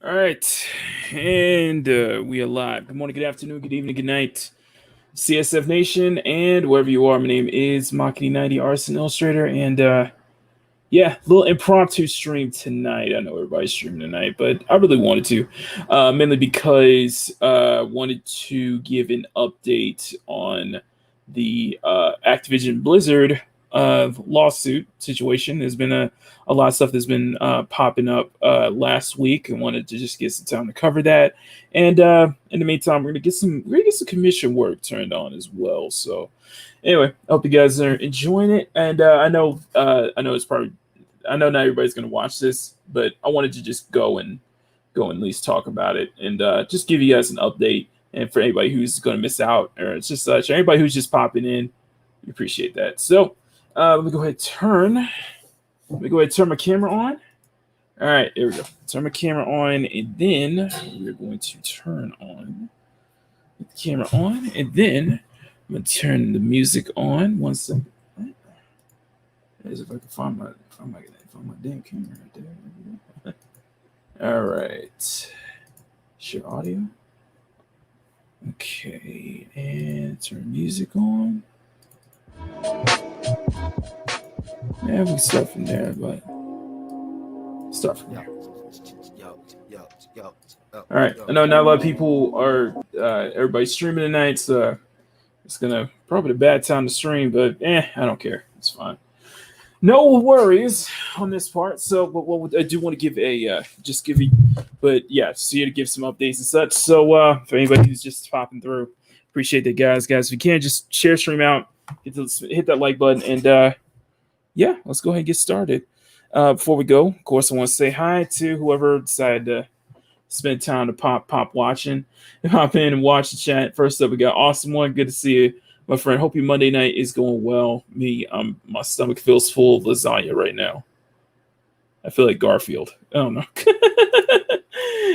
All right, and we are live. Good morning, good afternoon, good evening, good night, CSF Nation, and wherever you are. My name is Makini 90 Artist and Illustrator, and yeah, little impromptu stream tonight. I know everybody's streaming tonight, but I really wanted to, mainly because I wanted to give an update on the Activision Blizzard lawsuit situation. There's been a lot of stuff that's been popping up last week, and wanted to just get some time to cover that. And in the meantime, we're gonna get some commission work turned on as well. So anyway, I hope you guys are enjoying it. And I know it's probably, I know not everybody's gonna watch this, but I wanted to just go and at least talk about it and just give you guys an update. And for anybody who's going to miss out, or it's just such, anybody who's just popping in, we appreciate that. So let me go ahead and turn my camera on. All right, there we go. Turn my camera on, and then we're going to turn on the camera on, and then I'm going to turn the music on. 1 second. As if I can find my damn camera right there. All right. Share audio. Okay, and turn music on. Yeah, we can start from there, but start from there. All right. I know not a lot of people are. Everybody's streaming tonight, so it's gonna probably a bad time to stream, but I don't care. It's fine. No worries on this part. So, what I do want to give see you to give some updates and such. So, for anybody who's just popping through, appreciate that, guys. If you can, just share stream out, hit that like button, and let's go ahead and get started. Before we go, of course, I want to say hi to whoever decided to spend time to pop in and watch the chat. First up, we got Awesome One. Good to see you, my friend. Hope your Monday night is going well. My stomach feels full of lasagna right now. I feel like Garfield. I don't know.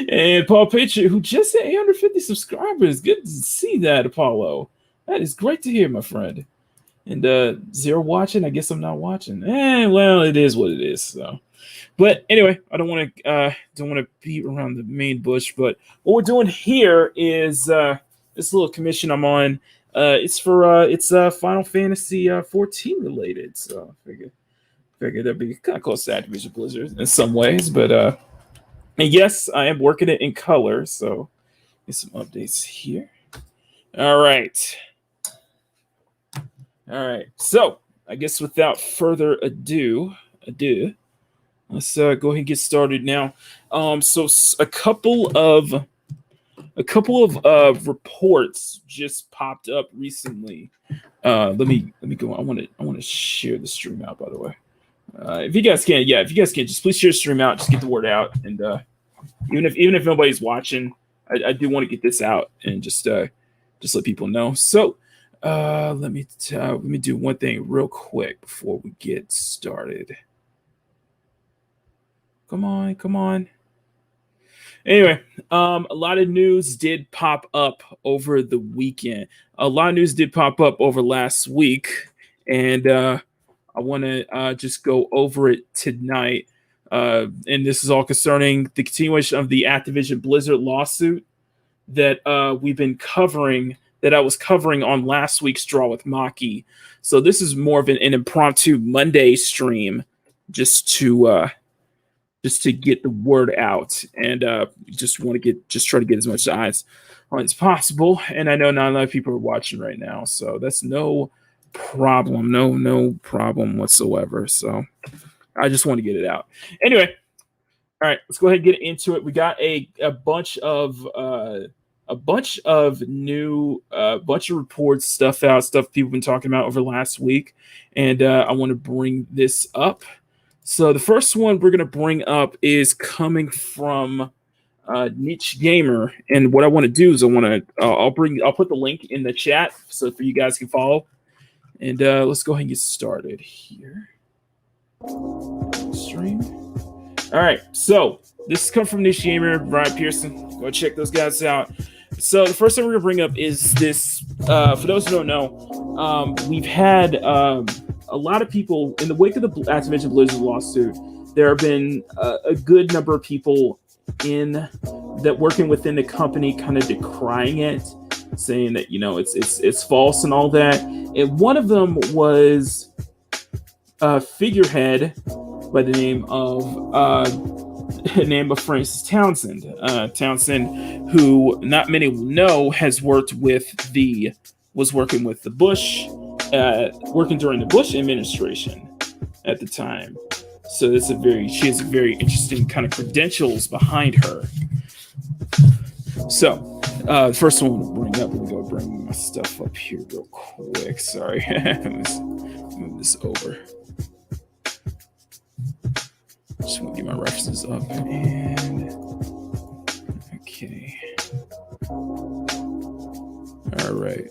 And Paul Patriot, who just hit 850 subscribers. Good to see that, Apollo. That is great to hear, my friend. And Zero watching. I guess I'm not watching. Well, it is what it is. So, but anyway, I don't want to beat around the main bush. But what we're doing here is this little commission I'm on. It's Final Fantasy 14 related. So I figured that'd be kind of close to Activision Blizzard in some ways. But and yes, I am working it in color. So get some updates here. All right. So I guess without further ado, let's go ahead and get started now. So a couple of reports just popped up recently. Let me go. I want to share the stream out, by the way. If you guys can, just please share the stream out. Just get the word out, and even if nobody's watching, I do want to get this out and just let people know. So. Let me do one thing real quick before we get started. Come on. Anyway, a lot of news did pop up over the weekend. A lot of news did pop up over last week, and I want to just go over it tonight. And this is all concerning the continuation of the Activision Blizzard lawsuit that we've been covering. That I was covering on last week's Draw with Maki. So this is more of an impromptu Monday stream, just to get the word out, and just try to get as much eyes on as possible. And I know not a lot of people are watching right now, so that's no problem, no problem whatsoever. So I just want to get it out. Anyway, all right, let's go ahead and get into it. We got a bunch of new bunch of reports, stuff people have been talking about over the last week, and I want to bring this up. So the first one we're going to bring up is coming from Niche Gamer, and what I want to do is I'll put the link in the chat so for you guys can follow, and let's go ahead and get started here. Stream. All right, so this is coming from Niche Gamer, Brian Pearson. Go check those guys out. So the first thing we're going to bring up is this. For those who don't know, we've had a lot of people in the wake of the Activision Blizzard lawsuit. There have been a good number of people working within the company, kind of decrying it, saying that it's false and all that. And one of them was a figurehead by the name of Francis Townsend. Townsend, who not many will know, was working with the Bush, working during the Bush administration at the time. So she has very interesting kind of credentials behind her. So first one we'll bring up. Let me go bring my stuff up here real quick. Sorry, let's move this over. Just want to get my references up, and okay. All right.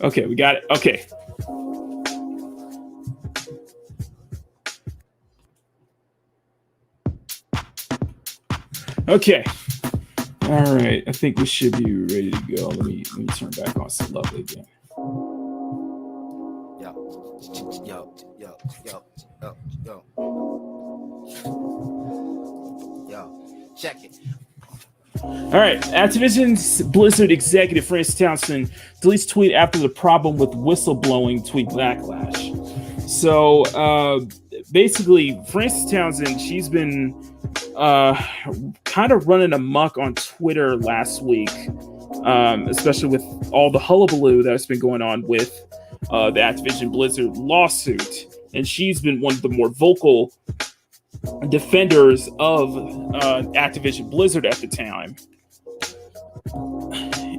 Okay, we got it. Okay. Okay. All right, I think we should be ready to go. Let me turn back on some lovely again. Yo. Check it. All right, Activision's Blizzard executive Francis Townsend deletes tweet after the problem with whistleblowing tweet backlash. So basically, Francis Townsend, she's been kind of running amok on Twitter last week, especially with all the hullabaloo that's been going on with the Activision Blizzard lawsuit. And she's been one of the more vocal defenders of Activision Blizzard at the time.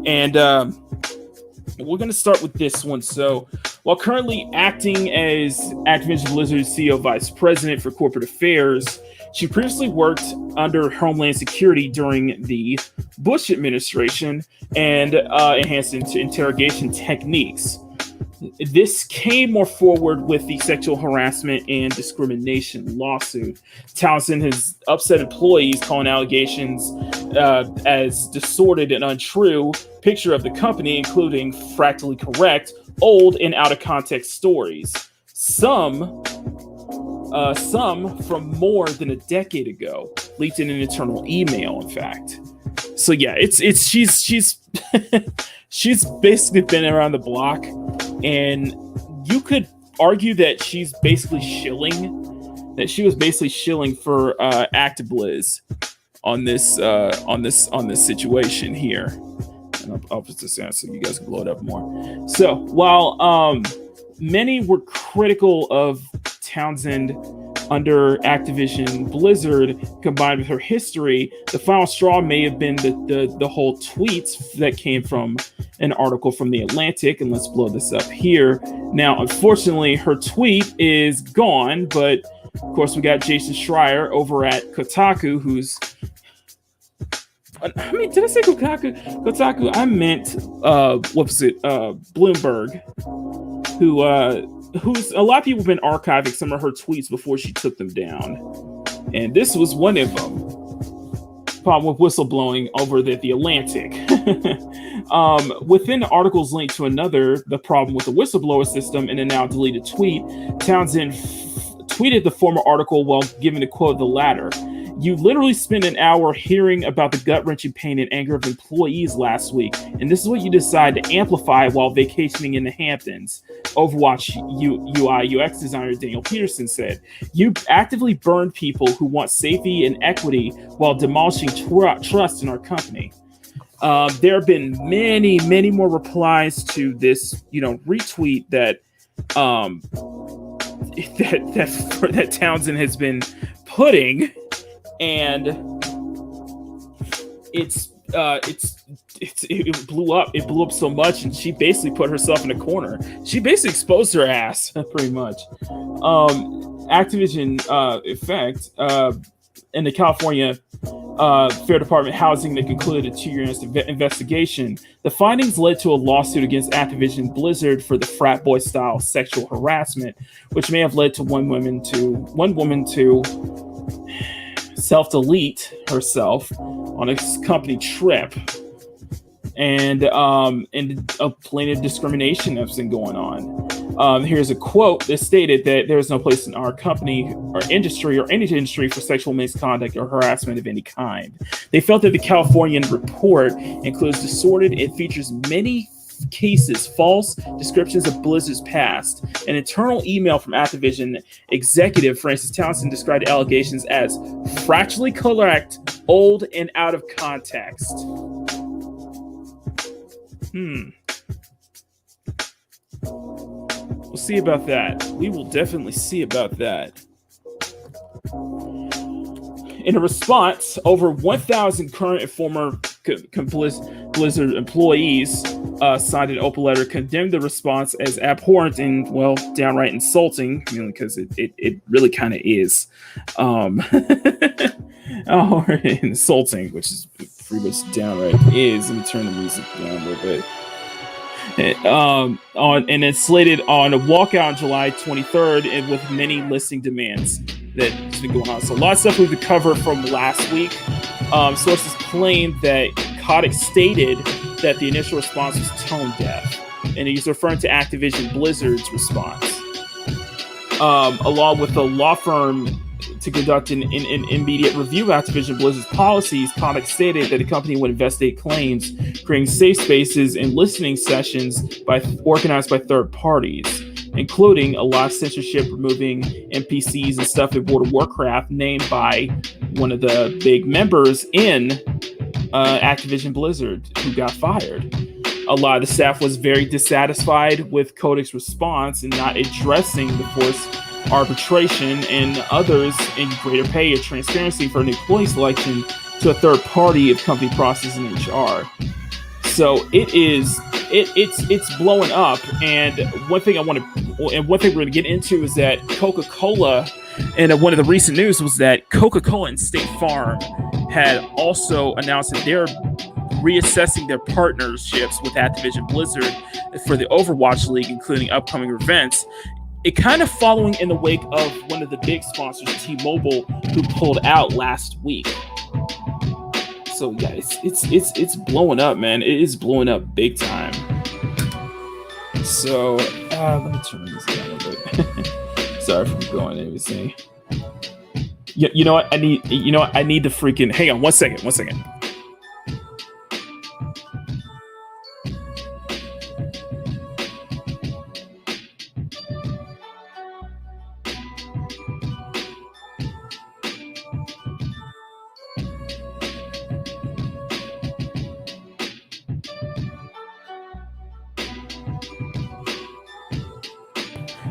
And we're going to start with this one. So, while currently acting as Activision Blizzard's CEO Vice President for Corporate Affairs, she previously worked under Homeland Security during the Bush administration and enhanced interrogation techniques. This came more forward with the sexual harassment and discrimination lawsuit. Townsend has upset employees, calling allegations as distorted and untrue picture of the company, including fractally correct, old, and out of context stories. Some from more than a decade ago, leaked in an internal email, in fact. So yeah, she's she's basically been around the block, and you could argue that she's basically shilling for ActiBliz on this situation here. And I'll put this down so you guys can blow it up more. So while many were critical of Townsend under Activision Blizzard, combined with her history, the final straw may have been the whole tweets that came from an article from The Atlantic. And let's blow this up here. Now, unfortunately, her tweet is gone, but of course, we got Jason Schreier over at Kotaku, who's... I mean, did I say Kotaku? Kotaku, I meant, Bloomberg, who's a lot of people have been archiving some of her tweets before she took them down. And this was one of them. Problem with whistleblowing over at The Atlantic. Within the article's link to another, the problem with the whistleblower system in a now deleted tweet, Townsend tweeted the former article while giving a quote of the latter. You literally spent an hour hearing about the gut-wrenching pain and anger of employees last week, and this is what you decide to amplify while vacationing in the Hamptons. Overwatch UI UX designer Daniel Peterson said, you actively burn people who want safety and equity while demolishing trust in our company. There have been many, many more replies to this, retweet that Townsend has been putting. And it blew up. It blew up so much, and she basically put herself in a corner. She basically exposed her ass, pretty much. Activision effect in the California Fair Department Housing that concluded a 2-year investigation. The findings led to a lawsuit against Activision Blizzard for the frat boy style sexual harassment, which may have led to one woman to self-delete herself on a company trip, and a plaintiff discrimination that's been going on. Here's a quote that stated that there is no place in our company or industry or any industry for sexual misconduct or harassment of any kind. They felt that the Californian report includes distorted and features many cases, false descriptions of Blizzard's past. An internal email from Activision executive Francis Townsend described allegations as fractally correct, old, and out of context. We'll see about that. We will definitely see about that. In a response, over 1,000 current and former Blizzard employees signed an open letter condemned the response as abhorrent and, well, downright insulting, because it really kind of is. Insulting, which is pretty much downright is. Let me turn the music down a little bit. And it's slated on a walkout on July 23rd, and with many listing demands that's been going on. So a lot of stuff we could cover from last week. Sources claim that Kotick stated that the initial response was tone deaf, and he's referring to Activision Blizzard's response. Along with the law firm to conduct an immediate review of Activision Blizzard's policies, Kotick stated that the company would investigate claims, creating safe spaces and listening sessions organized by third parties, including a lot of censorship, removing NPCs and stuff in World of Warcraft named by one of the big members in Activision Blizzard who got fired. A lot of the staff was very dissatisfied with Kotick's response and not addressing the forced arbitration, and others in greater pay or transparency for an employee selection to a third party of company process and HR. So it's blowing up. And one thing we're going to get into is that Coca-Cola, and one of the recent news was that Coca-Cola and State Farm had also announced that they're reassessing their partnerships with Activision Blizzard for the Overwatch League, including upcoming events. It kind of following in the wake of one of the big sponsors, T-Mobile, who pulled out last week. So yeah, it's blowing up, man. It is blowing up big time. So let me turn this down a bit. Sorry for going and everything. You know what? I need the freaking. Hang on, one second.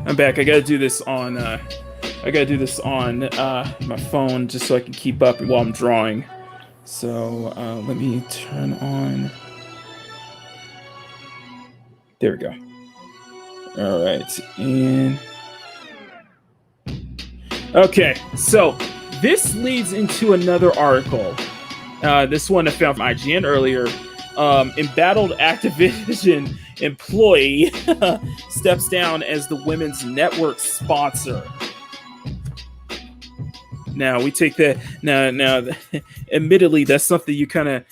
I'm back. I gotta do this on my phone just so I can keep up while I'm drawing. So let me turn on. There we go. All right, and okay. So this leads into another article. This one I found from IGN earlier. Embattled Activision employee steps down as the women's network sponsor. Now we take that. Now, admittedly, that's something you kind of.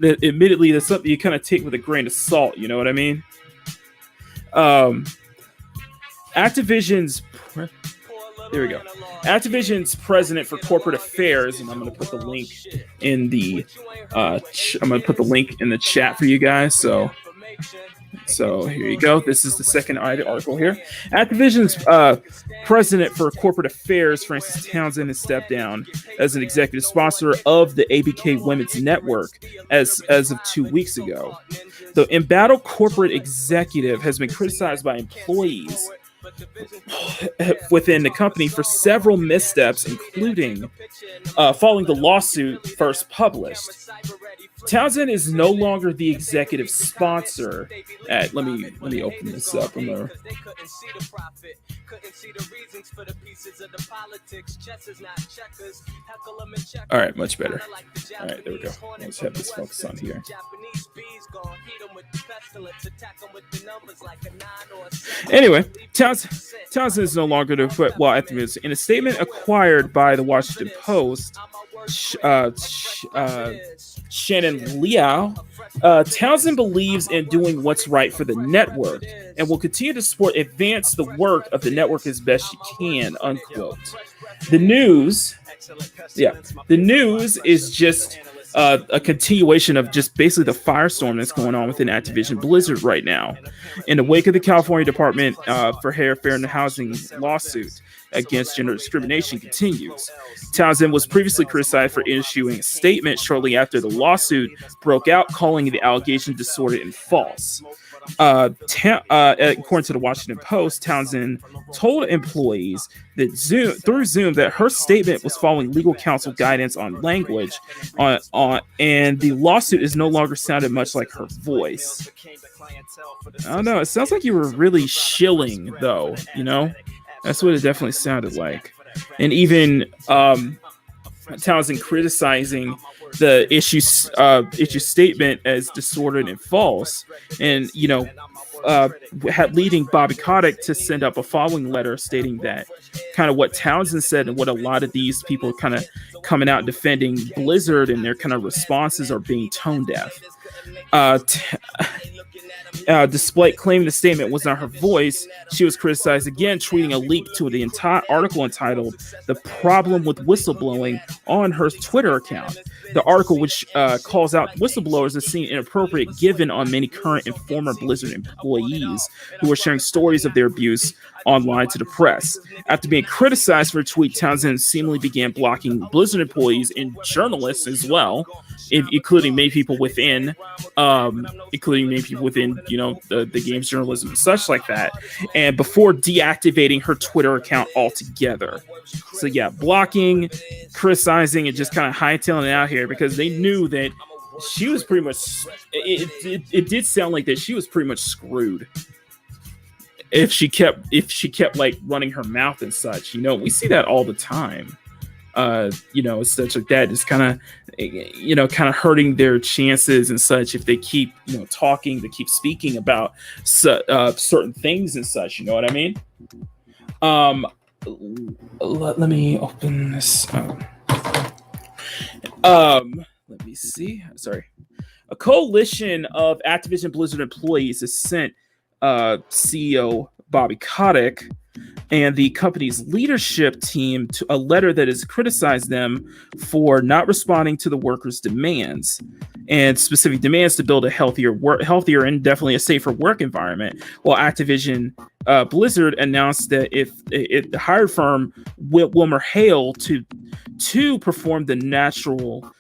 Admittedly, that's something you kind of take with a grain of salt. You know what I mean? Activision's. There we go. Activision's president for corporate affairs, and I'm going to put the link in the. I'm going to put the link in the chat for you guys. So here you go. This is the second article here. Activision's president for corporate affairs, Frances Townsend, has stepped down as an executive sponsor of the ABK Women's Network as of 2 weeks ago. The embattled corporate executive has been criticized by employees within the company for several missteps, including following the lawsuit first published. Townsend is no longer the executive sponsor at. Let me open this up. All right, much better. All right, there we go. Let's have this focus on here. Anyway, Townsend is no longer the activist. In a statement acquired by the Washington Post, Shannon Liao, Townsend believes in doing what's right for the network and will continue to advance the work of the network as best she can, unquote. The news is just a continuation of just basically the firestorm that's going on within Activision Blizzard right now. In the wake of the California Department for Fair and Housing lawsuit against gender discrimination continues. Townsend was previously criticized for issuing a statement shortly after the lawsuit broke out, calling the allegation distorted and false. According to the Washington Post, Townsend told employees that through Zoom that her statement was following legal counsel guidance on language, and the lawsuit is no longer sounded much like her voice. I don't know. It sounds like you were really shilling, though. You know, that's what it definitely sounded like. And even Townsend criticizing the issue statement as distorted and false, and leading Bobby Kotick to send up a following letter stating that kind of what Townsend said and what a lot of these people kind of coming out defending Blizzard and their kind of responses are being tone deaf. Despite claiming the statement was not her voice, she was criticized again, tweeting a link to the entire article entitled "The Problem with Whistleblowing" on her Twitter account. The article, which calls out whistleblowers as seen inappropriate, given on many current and former Blizzard employees who are sharing stories of their abuse online to the press. After being criticized for a tweet, Townsend seemingly began blocking Blizzard employees and journalists as well, including many people within, the games journalism and such like that, and before deactivating her Twitter account altogether. So yeah, blocking, criticizing, and just kind of hightailing it out here because they knew that she was pretty much. It did sound like that she was pretty much screwed if she kept like running her mouth and such. We see that all the time. Such like that is kind of hurting their chances and such if they keep talking, they keep speaking about certain things and such. You know what I mean? Let me open this. Let me see. Sorry. A coalition of Activision Blizzard employees has sent CEO Bobby Kotick and the company's leadership team to a letter that has criticized them for not responding to the workers' demands and specific demands to build a healthier and definitely a safer work environment. While Activision Blizzard announced that if the hired firm Wilmer Hale to perform the neutral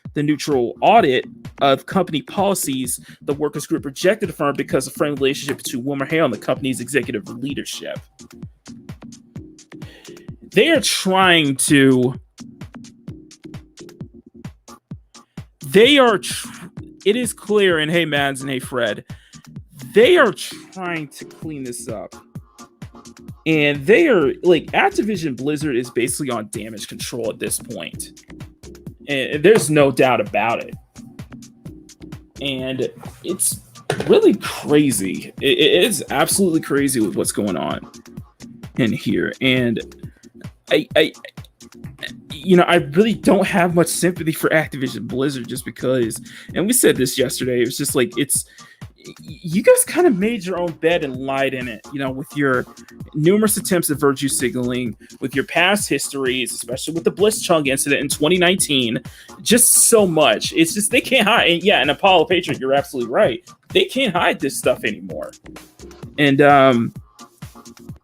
audit of company policies, the workers group rejected the firm because of friendly relationship between Wilmer Hale and the company's executive leadership. They are trying to. It is clear, and hey, Mads, and hey, Fred, they are trying to clean this up. And they are like Activision Blizzard is basically on damage control at this point. And there's no doubt about it. And it's really crazy. It is absolutely crazy with what's going on in here. And I really don't have much sympathy for Activision Blizzard just because, and we said this yesterday, it was just like, you guys kind of made your own bed and lied in it, with your numerous attempts at virtue signaling, with your past histories, especially with the Blitzchung incident in 2019, just so much. It's just, they can't hide. And yeah, and Apollo Patriot, you're absolutely right. They can't hide this stuff anymore. And,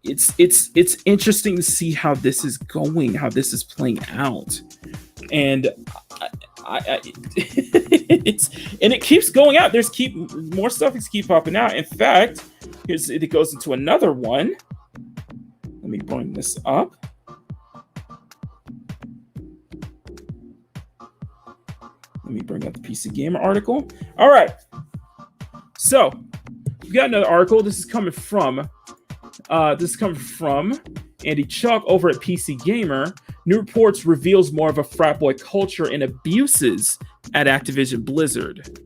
it's interesting to see how this is going, how this is playing out, and it keeps going out. More stuff is keep popping out. In fact, it goes into another one. Let me bring this up. Let me bring up the PC Gamer article. All right, so we got another article. This is coming from Andy Chuck over at PC Gamer. New reports reveals more of a frat boy culture and abuses at Activision Blizzard.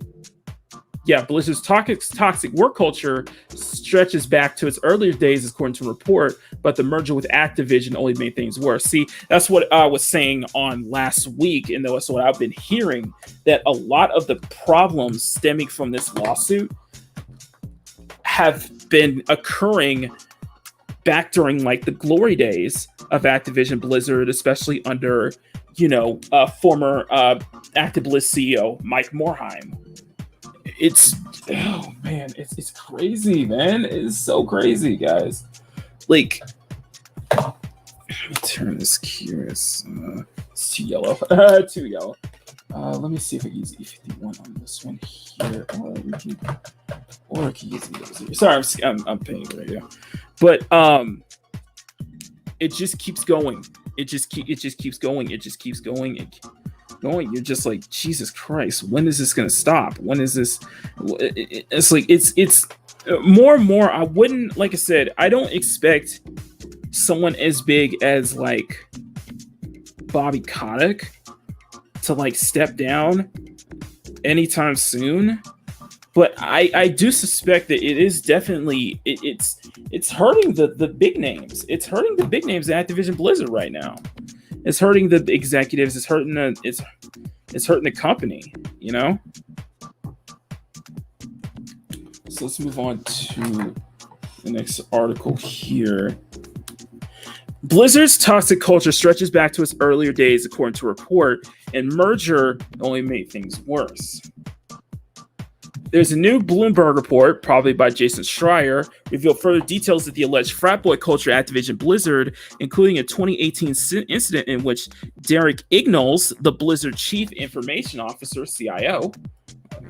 Yeah, Blizzard's toxic work culture stretches back to its earlier days, according to a report, but the merger with Activision only made things worse. See, that's what I was saying on last week, and that's what I've been hearing, that a lot of the problems stemming from this lawsuit have been occurring back during like the glory days of Activision Blizzard, especially under, former ActiBliz CEO Mike Morhaime. It's crazy, man. It's so crazy, guys. Like, let me turn this curious. It's too yellow. Too yellow. Let me see if I can use E51 on this one here, or I can use it. Sorry, I'm paying right here. But it just keeps going. It just keeps going. It just keeps going and going. You're just like, Jesus Christ, when is this gonna stop? When is this? It's like it's more and more. I wouldn't, like I said, I don't expect someone as big as like Bobby Kotick to like step down anytime soon. but I do suspect that it is definitely it's hurting the big names. It's hurting the big names at Activision Blizzard right now. It's hurting the executives. It's hurting it's hurting the company. You know. So let's move on to the next article here. Blizzard's toxic culture stretches back to its earlier days, according to a report, and merger only made things worse. There's a new Bloomberg report, probably by Jason Schreier, revealed further details of the alleged frat boy culture at Activision Blizzard, including a 2018 incident in which Derek Ignols, the Blizzard Chief Information Officer, CIO, let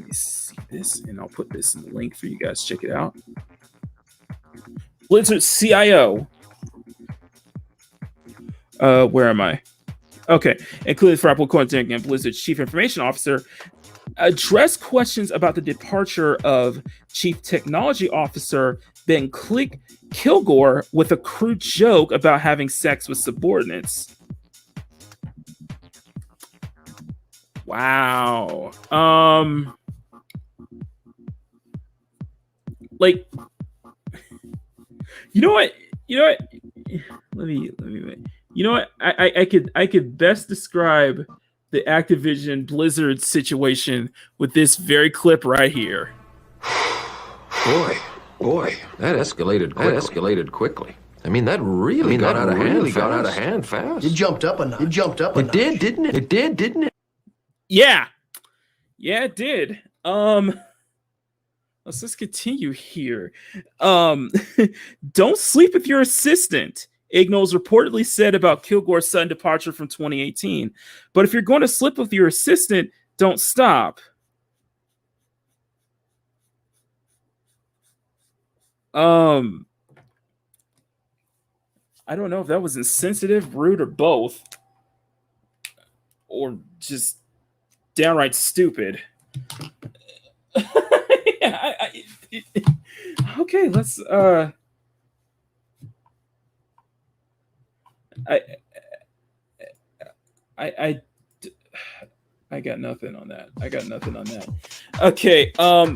me see this, and I'll put this in the link for you guys to check it out. Blizzard CIO. Where am I? Okay. Including frat boy culture and Blizzard's Chief Information Officer, addressed questions about the departure of Chief Technology Officer Ben Kilgore with a crude joke about having sex with subordinates. Wow. Like, you know what? Let me wait. You know what? I could best describe the Activision Blizzard situation with this very clip right here. Boy, that escalated quickly. I mean, that really got out of hand fast. It jumped up a notch. It did, didn't it? It did, didn't it? Yeah, it did. Let's continue here. Don't sleep with your assistant, Ignols reportedly said about Kilgore's sudden departure from 2018. But if you're going to slip with your assistant, don't stop. I don't know if that was insensitive, rude, or both. Or just downright stupid. Okay, let's I got nothing on that. Okay,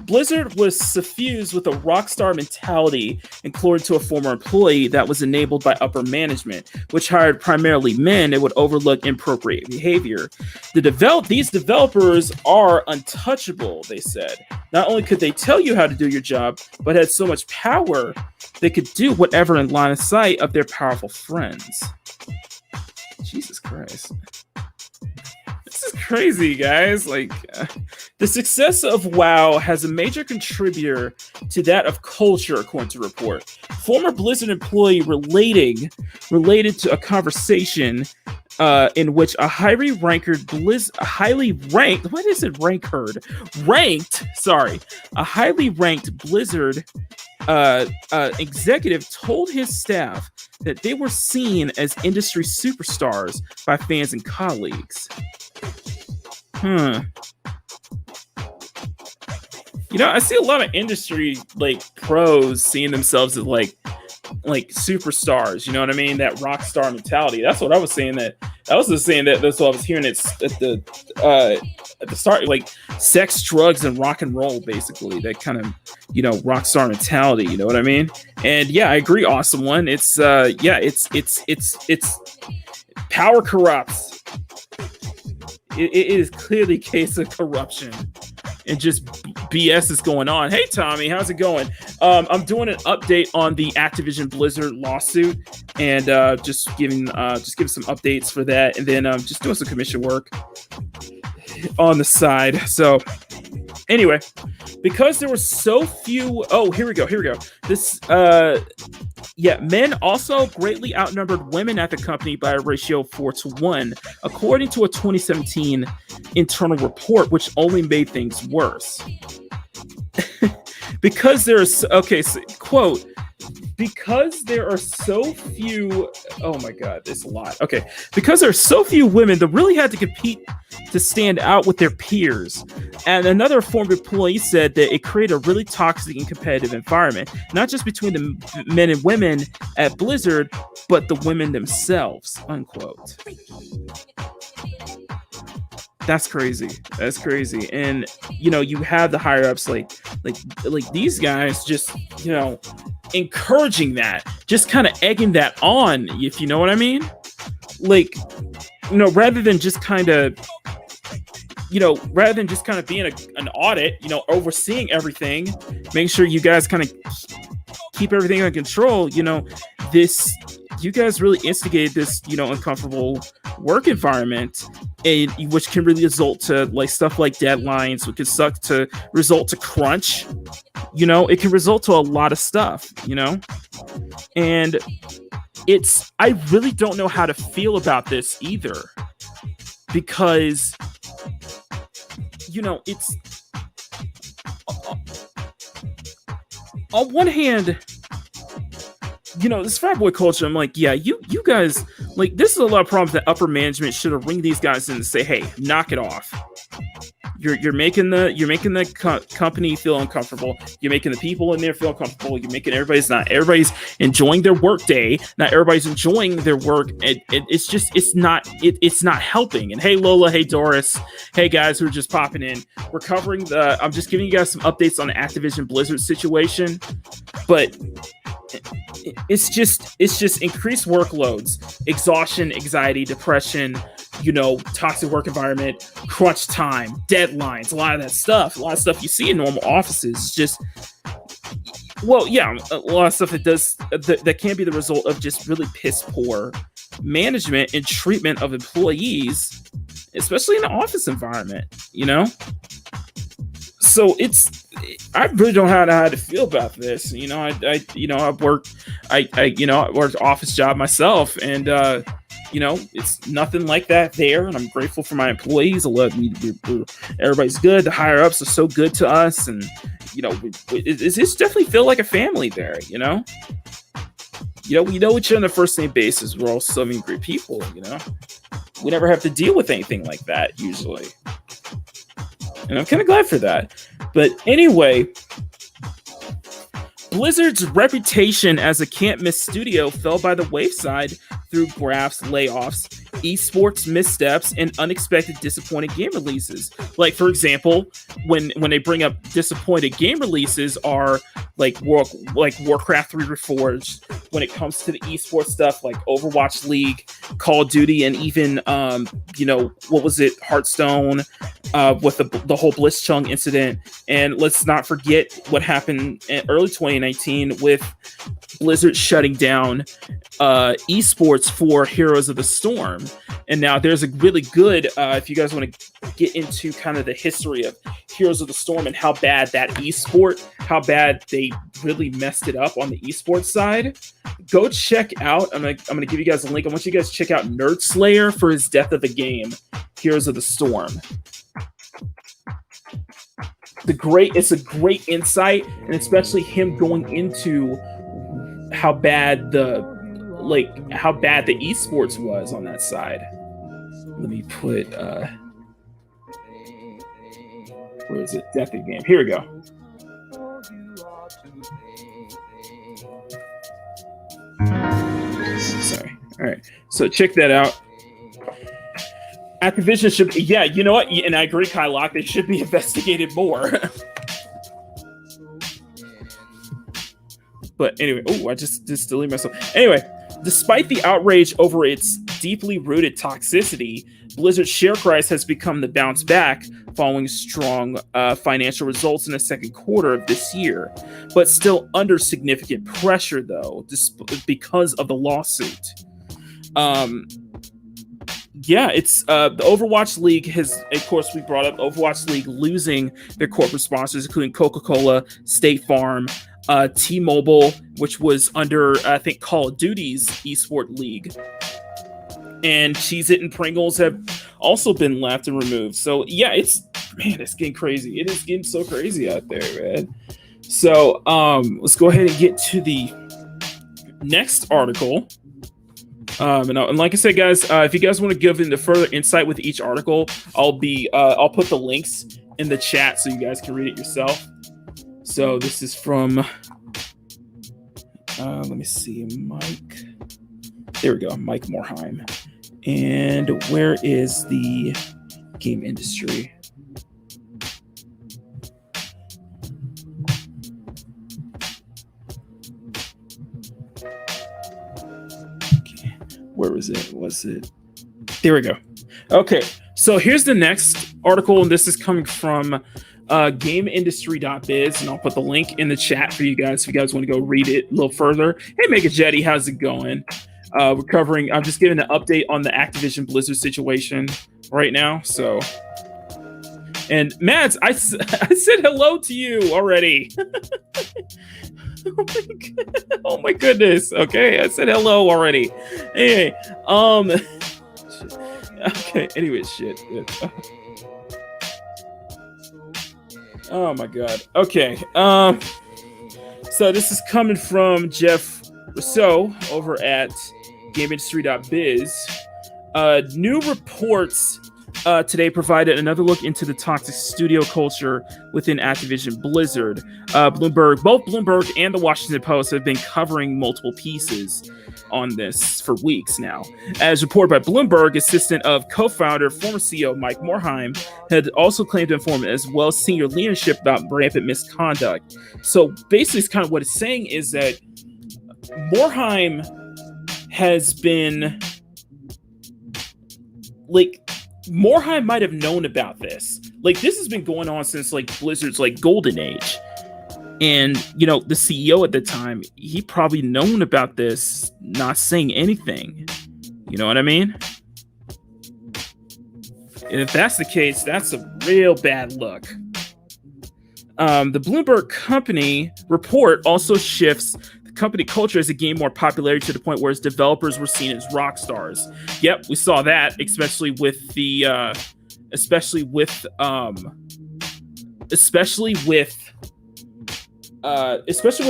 Blizzard was suffused with a rock star mentality, according to a former employee, that was enabled by upper management, which hired primarily men and would overlook inappropriate behavior. These developers are untouchable, they said. Not only could they tell you how to do your job, but had so much power they could do whatever in line of sight of their powerful friends. Jesus Christ. This is crazy, guys. Like, the success of WoW has a major contributor to that of culture, according to the report. Former Blizzard employee related to a conversation in which a highly ranked Blizzard executive told his staff that they were seen as industry superstars by fans and colleagues. You know, I see a lot of industry pros seeing themselves as like superstars. You know what I mean? That rock star mentality. That's what I was saying. That's what I was hearing. It's at the start, like sex, drugs, and rock and roll. Basically, that kind of rock star mentality. You know what I mean? And yeah, I agree. Awesome one. It's power corrupts. It is clearly a case of corruption and just BS is going on. Hey, Tommy, how's it going? I'm doing an update on the Activision Blizzard lawsuit and just giving some updates for that, and then just doing some commission work on the side. So anyway, because there were so few. Oh, here we go. This. Men also greatly outnumbered women at the company by a ratio of 4-1, according to a 2017 internal report, which only made things worse. Because quote, because there are so few, oh my God, there's a lot. Okay. Because there are so few women that really had to compete to stand out with their peers. And another former employee said that it created a really toxic and competitive environment, not just between the men and women at Blizzard, but the women themselves, unquote. That's crazy. That's crazy. And you have the higher ups like these guys just encouraging that, just kind of egging that on, if you know what I mean. Like, rather than just kind of being an audit, overseeing everything, making sure you guys kind of keep everything under control. You guys really instigated this, uncomfortable work environment, which can really result to like stuff like deadlines, which can result to crunch. It can result to a lot of stuff. And I really don't know how to feel about this either, because it's on one hand, this frat boy culture, I'm like, yeah, you guys, like, this is a lot of problems that upper management should have ringed these guys in and say, hey, knock it off. You're making the company feel uncomfortable. You're making the people in there feel uncomfortable. You're making everybody's enjoying their work day. Not everybody's enjoying their work. It's not helping. And hey, Lola, hey, Doris, hey guys who are just popping in. We're covering I'm just giving you guys some updates on the Activision Blizzard situation, but it's just increased workloads, exhaustion, anxiety, depression, toxic work environment, crunch time, deadlines, a lot of stuff you see in normal offices. It's just, well, yeah, a lot of stuff that can be the result of just really piss poor management and treatment of employees, especially in an office environment, So I really don't know how to feel about this. I worked office job myself, and it's nothing like that there. And I'm grateful for my employees. I love everybody's good. The higher ups are so good to us, and it's definitely feel like a family there. We know each other on a first name basis. We're all so many great people. We never have to deal with anything like that usually. And I'm kind of glad for that. But anyway, Blizzard's reputation as a can't-miss studio fell by the wayside through grafts, layoffs, esports missteps, and unexpected disappointing game releases. Like, for example, when they bring up disappointed game releases are like Warcraft 3 Reforged. When it comes to the esports stuff, like Overwatch League, Call of Duty, and even what was it, Hearthstone, with the whole Blitzchung incident. And let's not forget what happened in early 2019 with Blizzard shutting down esports for Heroes of the Storm. And now there's a really good, if you guys want to get into kind of the history of Heroes of the Storm and how bad they really messed it up on the esports side, go check out, I'm gonna give you guys a link. I want you guys to check out Nerd Slayer for his death of the game, Heroes of the Storm. It's a great insight, and especially him going into how bad the esports was on that side. Let me put where is it? Death of the game. Here we go. Sorry. All right. So check that out. Activision should, yeah, you know what? And I agree, Kylock, they should be investigated more. But anyway, I just deleted myself. Anyway, despite the outrage over its deeply rooted toxicity, Blizzard's share price has become the bounce back following strong financial results in the second quarter of this year, but still under significant pressure, though, because of the lawsuit. Yeah, it's the Overwatch League has, of course, we brought up Overwatch League losing their corporate sponsors, including Coca-Cola, State Farm, T-Mobile, which was under, I think, Call of Duty's eSport League. And Cheez-It and Pringles have also been left and removed. So, yeah, it's getting crazy. It is getting so crazy out there, man. So, let's go ahead and get to the next article. And like I said, guys, if you guys want to give into further insight with each article, I'll put the links in the chat so you guys can read it yourself. So this is from, let me see, Mike. There we go, Mike Morheim. And where is the game industry. Okay. Where was it? Was it? There we go. Okay, so here's the next article, and this is coming from GameIndustry.biz, and I'll put the link in the chat for you guys if you guys want to go read it a little further. Hey, Mega Jetty, how's it going? We're covering. I'm just giving an update on the Activision Blizzard situation right now. So, and Mads, I said hello to you already. Oh my goodness. Okay, I said hello already. Anyway, okay. Anyway, shit. Oh my god. Okay. So this is coming from Jeff Rousseau over at GameIndustry.biz. New reports today provided another look into the toxic studio culture within Activision Blizzard. Both Bloomberg and the Washington Post have been covering multiple pieces on this for weeks now. As reported by Bloomberg, assistant of co-founder, former CEO Mike Morhaime had also claimed to inform as well as senior leadership about rampant misconduct. So basically, it's kind of what it's saying is that Morhaime has been like Morhaime might have known about this. Like this has been going on since like Blizzard's like golden age. And you know, the CEO at the time, he probably known about this, not saying anything. You know what I mean? And if that's the case, that's a real bad look. The Bloomberg company report also shifts company culture as it gained more popularity to the point where its developers were seen as rock stars. Yep, we saw that, especially with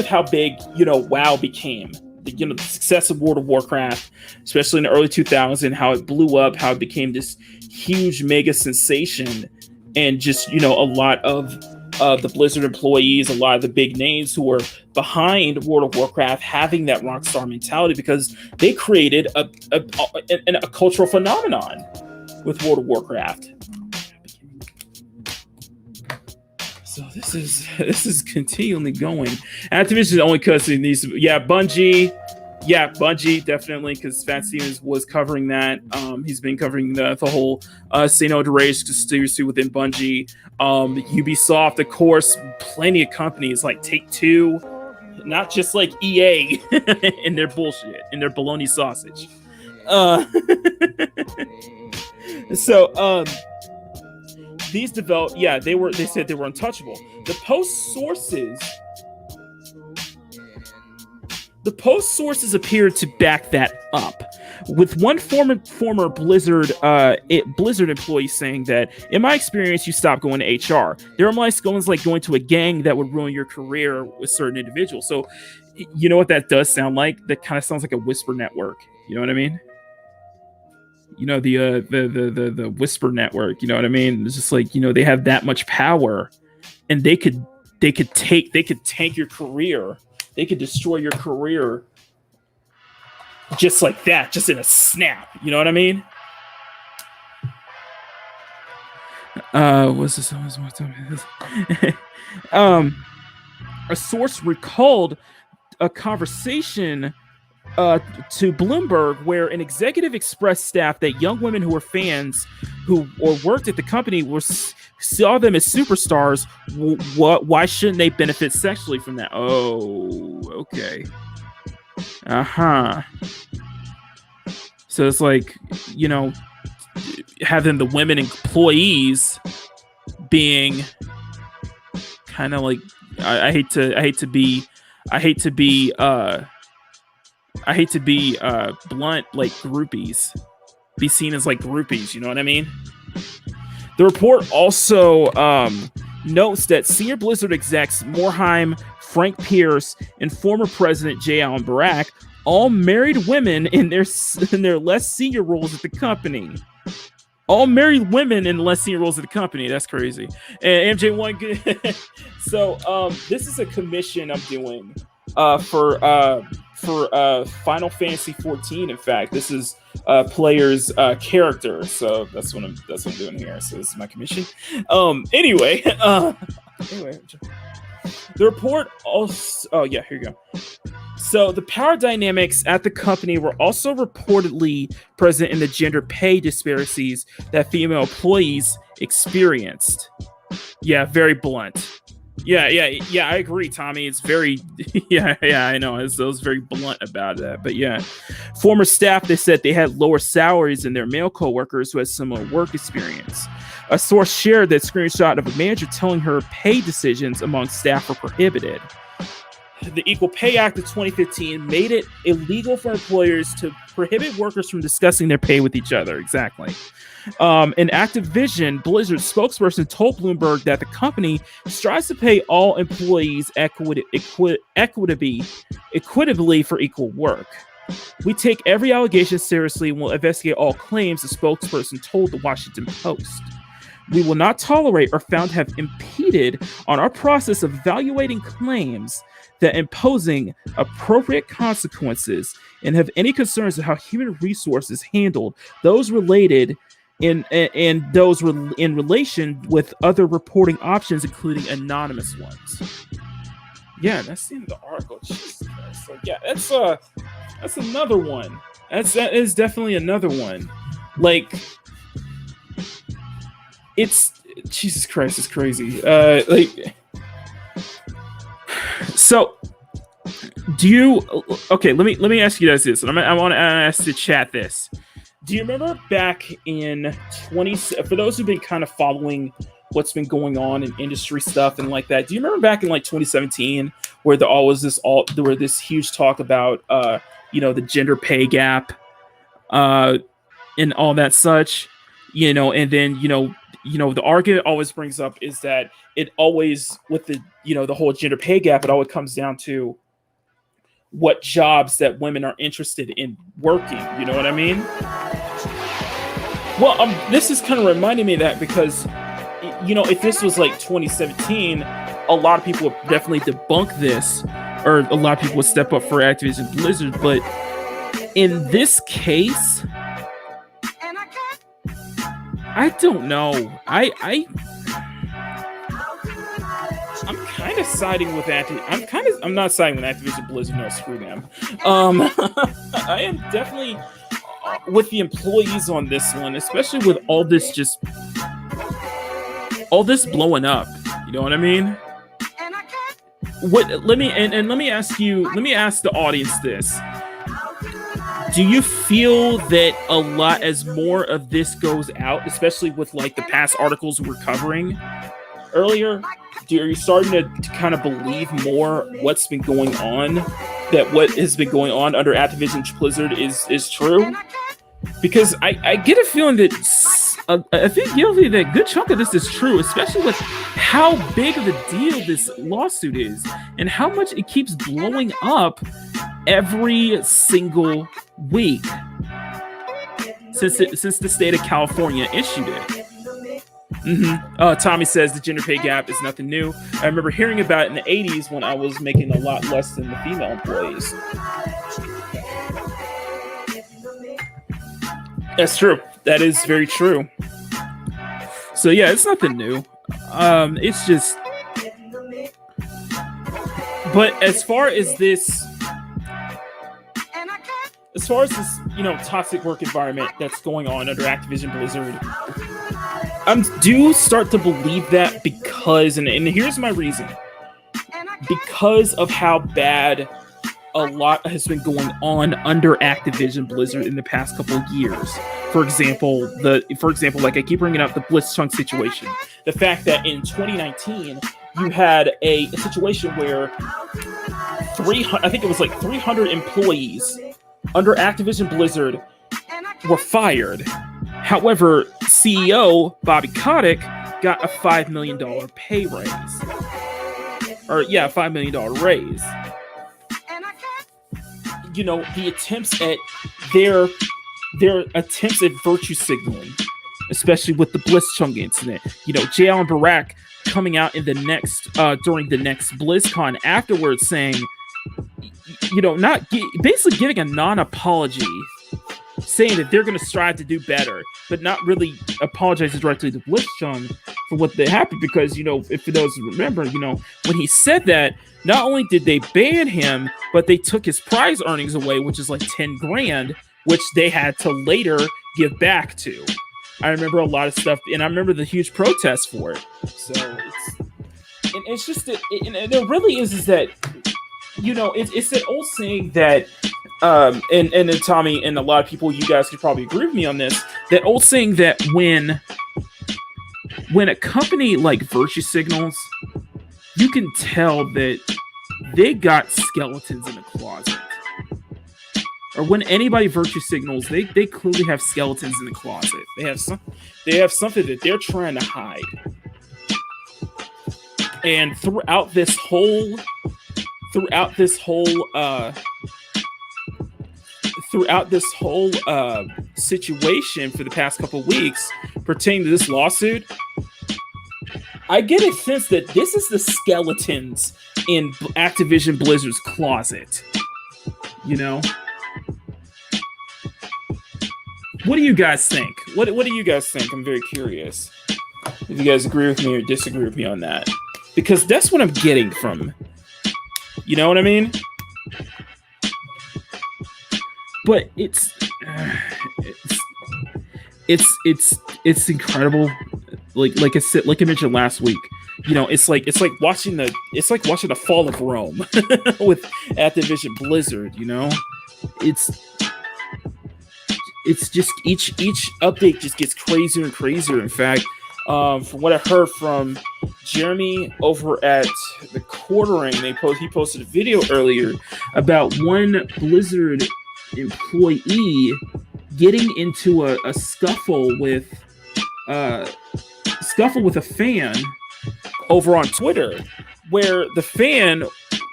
how big, you know, WoW became. The success of World of Warcraft, especially in the early 2000s, how it blew up, how it became this huge mega sensation, and just, you know, a lot of the Blizzard employees, a lot of the big names who were behind World of Warcraft having that rockstar mentality because they created a cultural phenomenon with World of Warcraft. So this is continually going. Activision only cussing these. Yeah, Bungie definitely, because Fat Stevens was covering that. He's been covering the whole Say No to Rage conspiracy within Bungie. Ubisoft, of course, plenty of companies like Take-Two, not just like EA in their bullshit, in their bologna sausage. These they said they were untouchable. The Post sources appeared to back that up, with one former Blizzard employee saying that, in my experience, you stop going to HR. There are milestones like going to a gang that would ruin your career with certain individuals. So, you know what that does sound like? That kind of sounds like a whisper network. You know what I mean? You know, the whisper network. You know what I mean? It's just like, you know, they have that much power, and they could tank your career. They could destroy your career just like that, just in a snap. You know what I mean? What's this? A source recalled a conversation to Bloomberg where an executive expressed staff that young women who were fans who worked at the company saw them as superstars. Why shouldn't they benefit sexually from that? Oh, okay. So it's like, you know, having the women employees being kind of like, I hate to be blunt, like groupies, be seen as like groupies. You know what I mean? The report also notes that senior Blizzard execs Morhaime, Frank Pierce, and former president J. Allen Barak all married women in their less senior roles at the company. All married women in less senior roles at the company. That's crazy. And MJ1. So this is a commission I'm doing for Final Fantasy 14. In fact, this is player's character, so that's what I'm doing here. So this is my commission. Anyway, the report also. Oh yeah, here you go. So the power dynamics at the company were also reportedly present in the gender pay disparities that female employees experienced. Yeah, very blunt. Yeah, I agree, Tommy. It's very, I know. It was very blunt about that. But yeah, former staff, they said they had lower salaries than their male coworkers who had similar work experience. A source shared that screenshot of a manager telling her pay decisions among staff were prohibited. The Equal Pay Act of 2015 made it illegal for employers to prohibit workers from discussing their pay with each other. Exactly. An Activision Blizzard spokesperson told Bloomberg that the company strives to pay all employees equitably for equal work. We take every allegation seriously and will investigate all claims, the spokesperson told the Washington Post. We will not tolerate or found to have impeded on our process of evaluating claims that imposing appropriate consequences and have any concerns of how human resources handled those related in relation with other reporting options, including anonymous ones. Yeah, that's the end of the article. Jesus Christ. So yeah, that's another one. That is definitely another one. Like, it's Jesus Christ, it's crazy. So, do you? Okay, let me ask you guys this. I want to ask the chat this. Do you remember back in for those who've been kind of following what's been going on in industry stuff and like that? Do you remember back in like 2017 where there was this huge talk about the gender pay gap and all that such, and then the argument always brings up is that it always, with the the whole gender pay gap, it always comes down to what jobs that women are interested in working. You know what I mean? Well, this is kind of reminding me of that because, if this was like 2017, a lot of people would definitely debunk this, or a lot of people would step up for Activision Blizzard. But in this case, I don't know. I'm kind of siding with I'm not siding with Activision Blizzard. No, screw them. I am definitely with the employees on this one, especially with all this blowing up. You know what I mean? Let me ask the audience this. Do you feel that a lot, as more of this goes out, especially with like the past articles we're covering earlier, are you starting to kind of believe more what's been going on, that what has been going on under Activision Blizzard is true? Because I get a feeling that I think guilty that a good chunk of this is true, especially with how big of a deal this lawsuit is and how much it keeps blowing up every single week since the state of California issued it. Tommy says the gender pay gap is nothing new. I remember hearing about it in the 80s when I was making a lot less than the female employees. That's true. That is very true. So yeah, it's nothing new. It's just, but as far as this toxic work environment that's going on under Activision Blizzard, I do start to believe that because, and here's my reason, because of how bad a lot has been going on under Activision Blizzard in the past couple of years. For example, like I keep bringing up the Blitzchung situation. The fact that in 2019 you had a situation where 300 employees under Activision Blizzard were fired. However, CEO Bobby Kotick got a $5 million pay raise. $5 million raise. The attempts at their attempts at virtue signaling, especially with the Blitzchung incident. J. Allen Barak coming out in the next during the next BlizzCon afterwards saying, basically giving a non-apology, saying that they're going to strive to do better, but not really apologizing directly to Blitzchung for what they happened. Because, if for those who remember, when he said that, not only did they ban him, but they took his prize earnings away, which is like 10 grand, which they had to later give back to. I remember a lot of stuff, and I remember the huge protests for it. So it's just that, and it really is that, it's that old saying that, and Tommy and a lot of people, you guys could probably agree with me on this, that old saying that when a company like Virtue Signals, you can tell that they got skeletons in the closet. Or when anybody Virtue Signals, they clearly have skeletons in the closet. They have something that they're trying to hide. And throughout this whole situation for the past couple of weeks pertaining to this lawsuit, I get a sense that this is the skeletons in Activision Blizzard's closet. What do you guys think? What do you guys think? I'm very curious if you guys agree with me or disagree with me on that, because that's what I'm getting from. You know what I mean? But it's incredible. Like I mentioned last week, it's like watching the fall of Rome with Activision Blizzard. It's just each update just gets crazier and crazier. In fact, from what I heard from Jeremy over at the Quartering, he posted a video earlier about one Blizzard employee getting into a scuffle with a fan over on Twitter, where the fan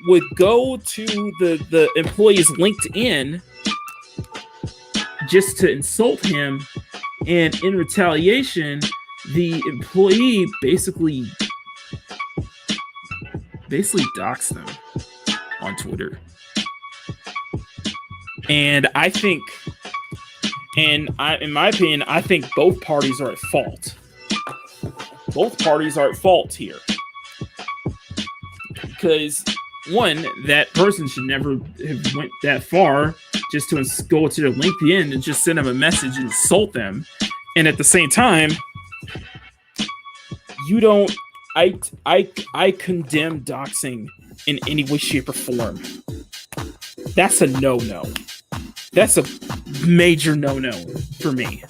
would go to the employee's LinkedIn just to insult him, and in retaliation, the employee basically doxed them on Twitter. And I think, in my opinion, I think both parties are at fault. Both parties are at fault here. Because, one, that person should never have went that far just to go to their LinkedIn and just send them a message and insult them. And at the same time, I condemn doxing in any way, shape, or form. That's a no-no. That's a major no-no for me.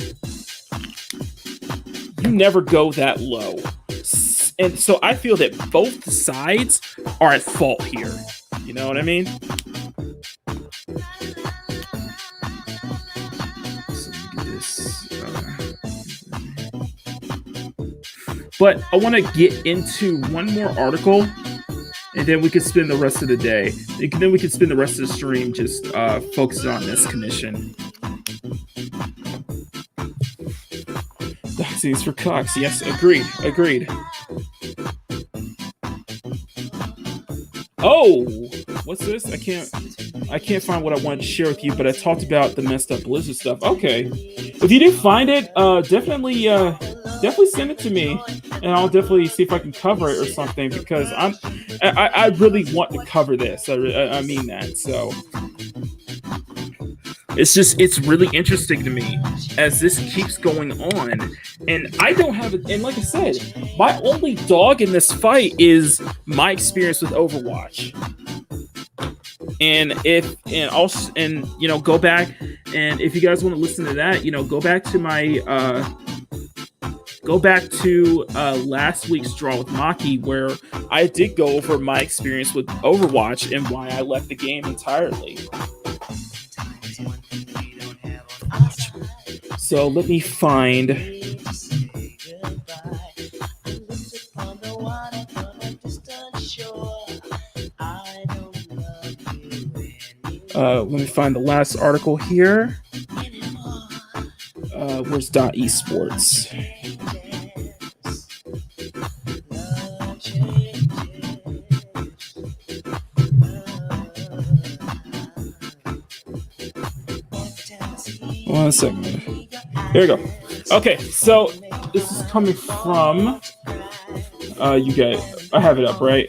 You never go that low. And so I feel that both sides are at fault here. You know what I mean? But I want to get into one more article, and then we can spend the rest of the day. Then we can spend the rest of the stream just focusing on this commission. Doxings for Cox. Yes, agreed. Oh, what's this? I can't find what I wanted to share with you, but I talked about the messed up Blizzard stuff. Okay, if you do find it, definitely send it to me, and I'll definitely see if I can cover it or something, because I really want to cover this. I mean that. So it's really interesting to me as this keeps going on, and I don't have it. And like I said, my only dog in this fight is my experience with Overwatch. And go back, and if you guys want to listen to that, go back to last week's Draw with Maki, where I did go over my experience with Overwatch and why I left the game entirely. So let me find. Let me find the last article here. Where's .esports? 1 second. Here we go. Okay, so this is coming from you guys. I have it up, right?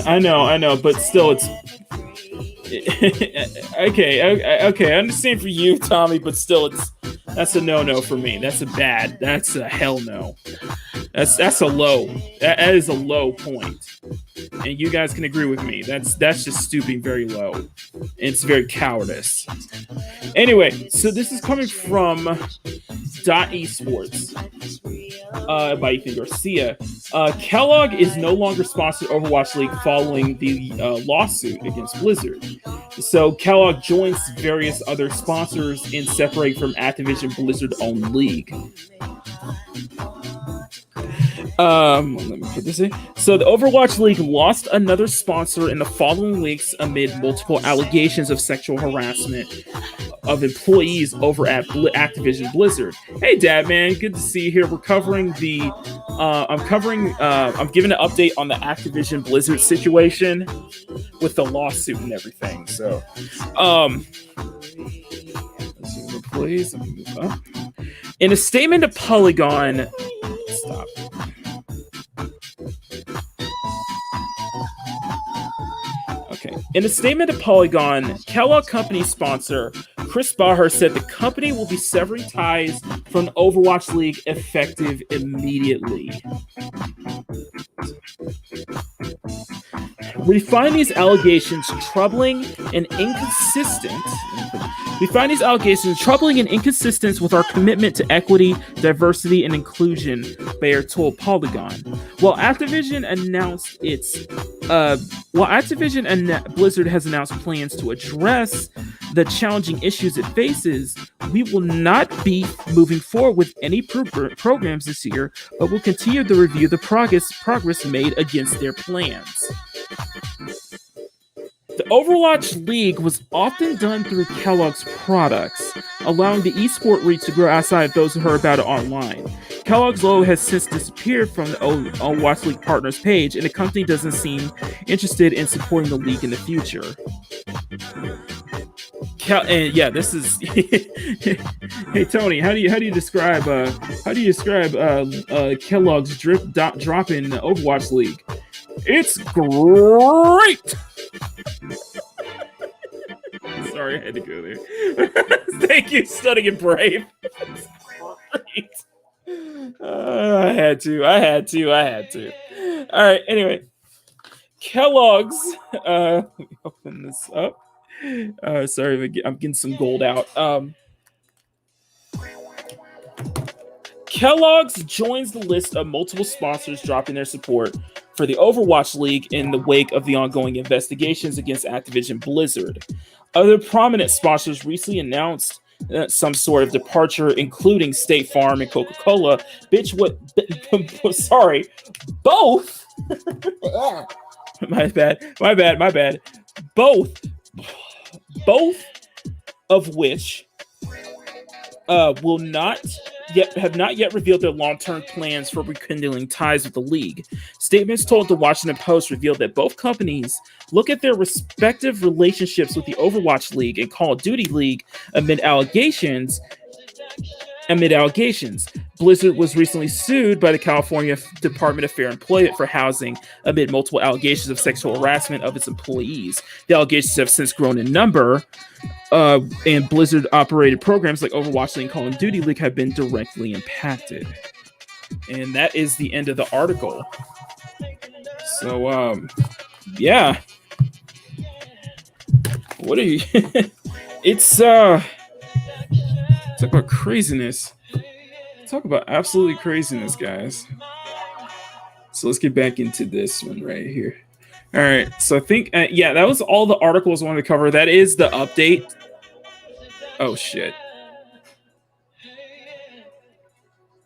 I know, but still, it's okay. I understand for you, Tommy, but still, that's a no for me. That's a hell no. That's a low. That is a low point. And you guys can agree with me. That's just stooping very low. It's very cowardice. Anyway, so this is coming from Dot Esports by Ethan Garcia. Kellogg is no longer sponsored Overwatch League following the lawsuit against Blizzard. So Kellogg joins various other sponsors in separating from Activision Blizzard-owned league. Let me put this in. So the Overwatch League lost another sponsor in the following weeks amid multiple allegations of sexual harassment of employees over at Activision Blizzard. Hey, Dad, man, good to see you here. We're covering the. I'm giving an update on the Activision Blizzard situation with the lawsuit and everything. So, let's see, employees. Let me move up. In a statement to Polygon, stop. Okay. In a statement to Polygon, Kellogg company sponsor Chris Baher said the company will be severing ties from the Overwatch League effective immediately. We find these allegations troubling and inconsistent. We find these allegations troubling and inconsistent with our commitment to equity, diversity, and inclusion, Bayer told Polygon. While Activision and Blizzard has announced plans to address the challenging issues it faces, we will not be moving forward with any programs this year, but will continue to review the progress made against their plans. The Overwatch League was often done through Kellogg's products, allowing the esport reach to grow outside of those who heard about it online. Kellogg's logo has since disappeared from the Overwatch League partners page, and the company doesn't seem interested in supporting the league in the future. This is. Hey Tony, how do you describe Kellogg's drop in the Overwatch League? It's great. Sorry, I had to go there. Thank you, Stunning and Brave. Great. I had to. All right. Anyway, Kellogg's. Let me open this up. Sorry, I'm getting some gold out. Kellogg's joins the list of multiple sponsors dropping their support for the Overwatch League in the wake of the ongoing investigations against Activision Blizzard. Other prominent sponsors recently announced some sort of departure, including State Farm and Coca-Cola. Sorry, both. My bad. Both of which have not yet revealed their long-term plans for rekindling ties with the league. Statements told the Washington Post revealed that both companies look at their respective relationships with the Overwatch League and Call of Duty League amid allegations. Blizzard was recently sued by the California Department of Fair Employment for housing amid multiple allegations of sexual harassment of its employees. The allegations have since grown in number, and Blizzard-operated programs like Overwatch League and Call of Duty League have been directly impacted. And that is the end of the article. So, yeah. What are you... It's, talk about craziness. Talk about absolutely craziness, guys. So let's get back into this one right here. All right. So I think, that was all the articles I wanted to cover. That is the update. Oh, shit.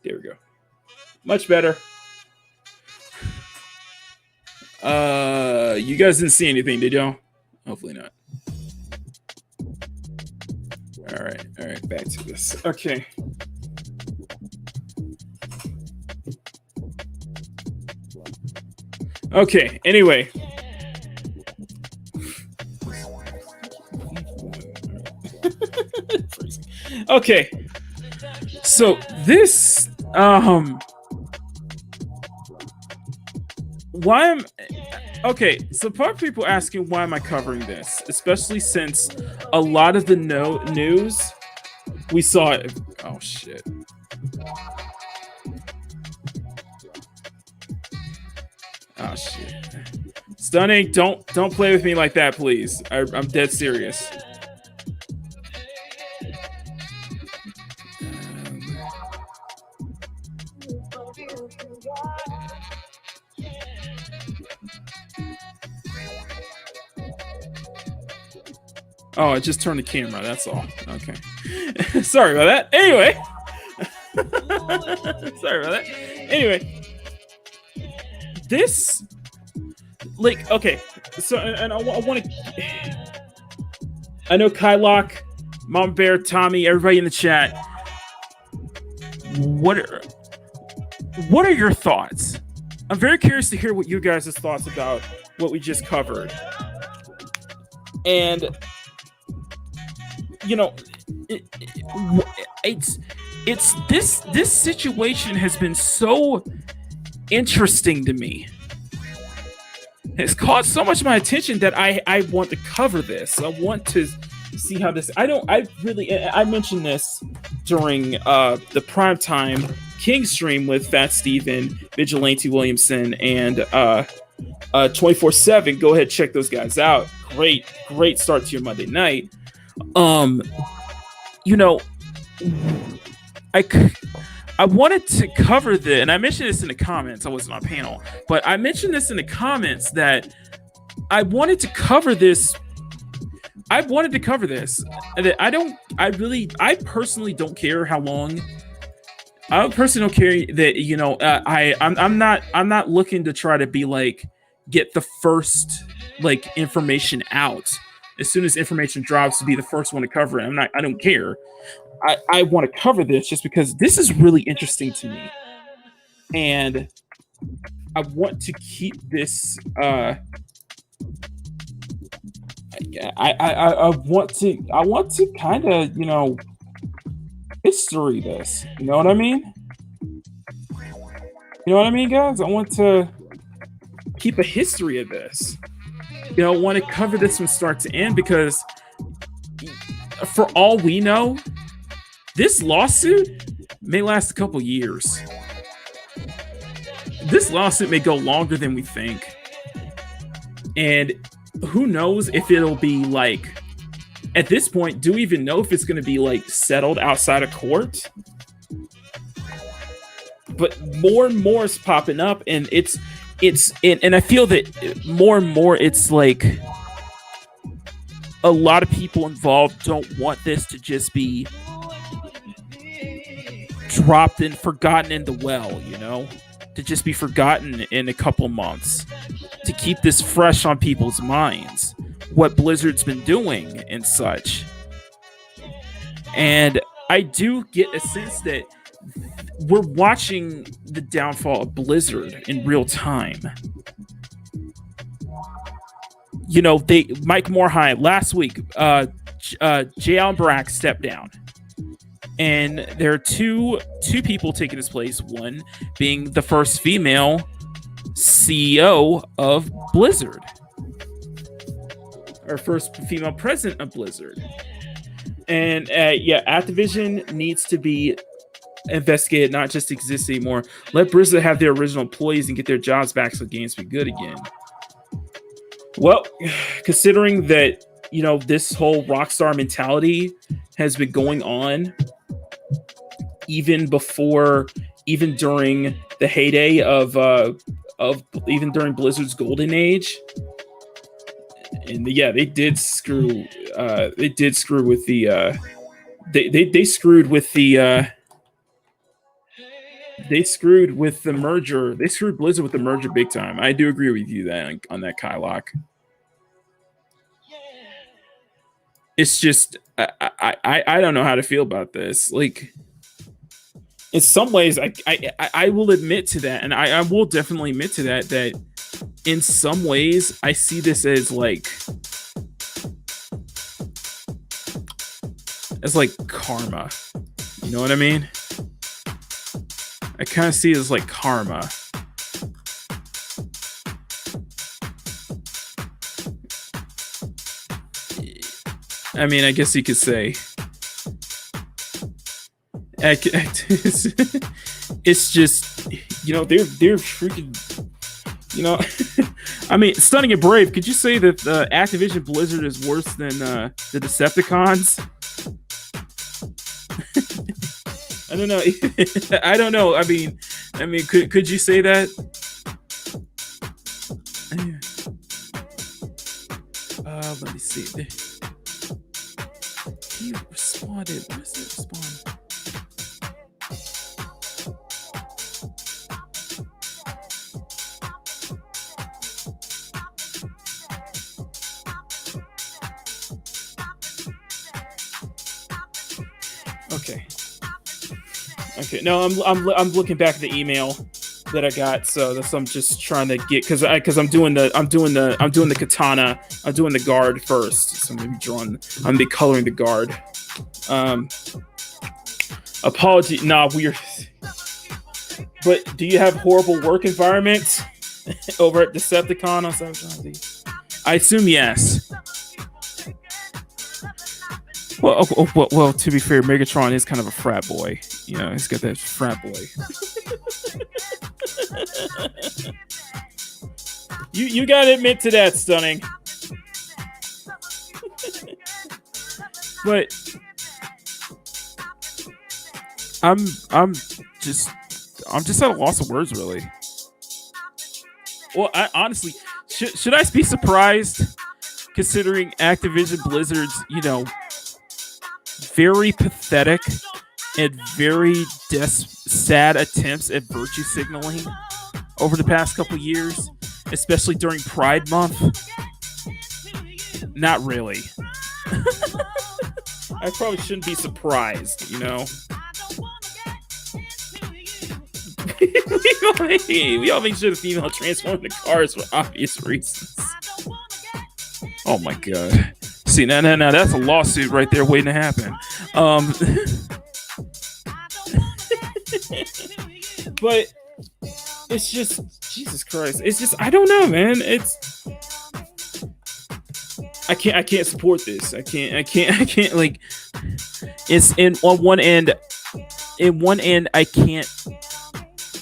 There we go. Much better. You guys didn't see anything, did y'all? Hopefully not. All right. Back to this. Okay. Okay, anyway. Okay, so this why am okay, so part of people asking why am I covering this, especially since a lot of the news we saw it. Oh shit. Oh shit. Stunning, don't play with me like that, please. I'm dead serious. Oh, I just turned the camera, that's all. Okay. Sorry about that. Anyway. Sorry about that. Anyway. This, like, okay. So, and I want to... I know Kylock, Mom Bear, Tommy, everybody in the chat. What are your thoughts? I'm very curious to hear what you guys' thoughts about what we just covered. And you know, it's this situation has been so interesting to me. It's caught so much of my attention that I want to cover this. I want to see how this. I mentioned this during the primetime King stream with Fat Steven, Vigilante Williamson, and 24/7. Go ahead, check those guys out. Great start to your Monday night. You know, I wanted to cover this, and I mentioned this in the comments. I wasn't on panel, but I mentioned this in the comments that I wanted to cover this. I personally don't care how long. I personally don't care that, you know, I'm not looking to try to be like get the first like information out as soon as information drops to be the first one to cover it. I don't care. I want to cover this just because this is really interesting to me, and I want to keep this. I want to kind of, you know, history this. You know what I mean? You know what I mean, guys? I want to keep a history of this. You know, I want to cover this from start to end because, for all we know, this lawsuit may last a couple years. This lawsuit may go longer than we think. And who knows if it'll be like, at this point, do we even know if it's going to be like settled outside of court? But more and more is popping up, and and I feel that more and more it's like a lot of people involved don't want this to just be dropped and forgotten in the well, you know, to just be forgotten in a couple months, to keep this fresh on people's minds, what Blizzard's been doing and such. And I do get a sense that we're watching the downfall of Blizzard in real time. You know, Mike Morhaime last week, J. Allen Brack stepped down. And there are two people taking his place. One being the first female CEO of Blizzard, or first female president of Blizzard. And Activision needs to be investigated, not just exist anymore. Let Blizzard have their original employees and get their jobs back so games be good again. Well, considering that, you know, this whole rockstar mentality has been going on even during the heyday of even during Blizzard's golden age. And they did screw with the they screwed with the merger. They screwed Blizzard with the merger big time. I do agree with you on that, Kylock. It's just I don't know how to feel about this. Like, in some ways, I will admit to that, and I will definitely admit to that in some ways I see this as like as like karma. You know what I mean? I kind of see it as like karma. I mean, I guess you could say it's just, you know, they're freaking, you know. I mean, Stunning and Brave, could you say that Activision Blizzard is worse than the Decepticons? I don't know. I don't know. I mean, could you say that? Let me see. He responded. What does he respond? Okay. No, I'm looking back at the email that I got, so that's I'm just trying to get because I'm doing the katana. I'm doing the guard first. So I'm gonna be coloring the guard. Apology. Nah, we're. But do you have horrible work environment over at Decepticon? I assume yes. Well, to be fair, Megatron is kind of a frat boy. You know, he's got that frat boy. You gotta admit to that, Stunning. But I'm just at a loss of words, really. Well, I honestly should I be surprised considering Activision Blizzard's, you know, very pathetic and very sad attempts at virtue signaling over the past couple years, especially during Pride Month? Not really. I probably shouldn't be surprised, you know? we all make sure the female transform the cars for obvious reasons. Oh my god. See, now, that's a lawsuit right there waiting to happen. But it's just, Jesus Christ. It's just, I don't know, man. I can't support this. I can't like, it's on one end, I can't.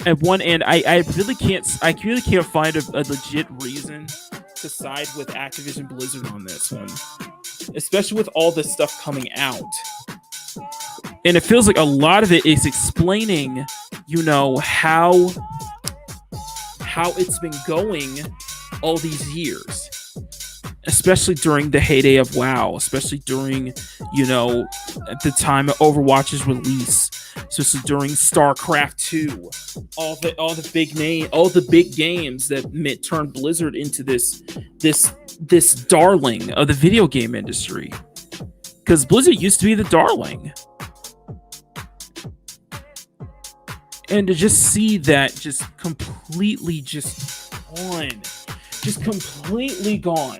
At one end, I really can't find a legit reason to side with Activision Blizzard on this one, especially with all this stuff coming out. And it feels like a lot of it is explaining, you know, how it's been going all these years, especially during the heyday of WoW, especially during, you know, at the time of Overwatch's release, especially during StarCraft 2, all the big games that turned Blizzard into this darling of the video game industry. Because Blizzard used to be the darling. And to just see that just completely gone. Just completely gone.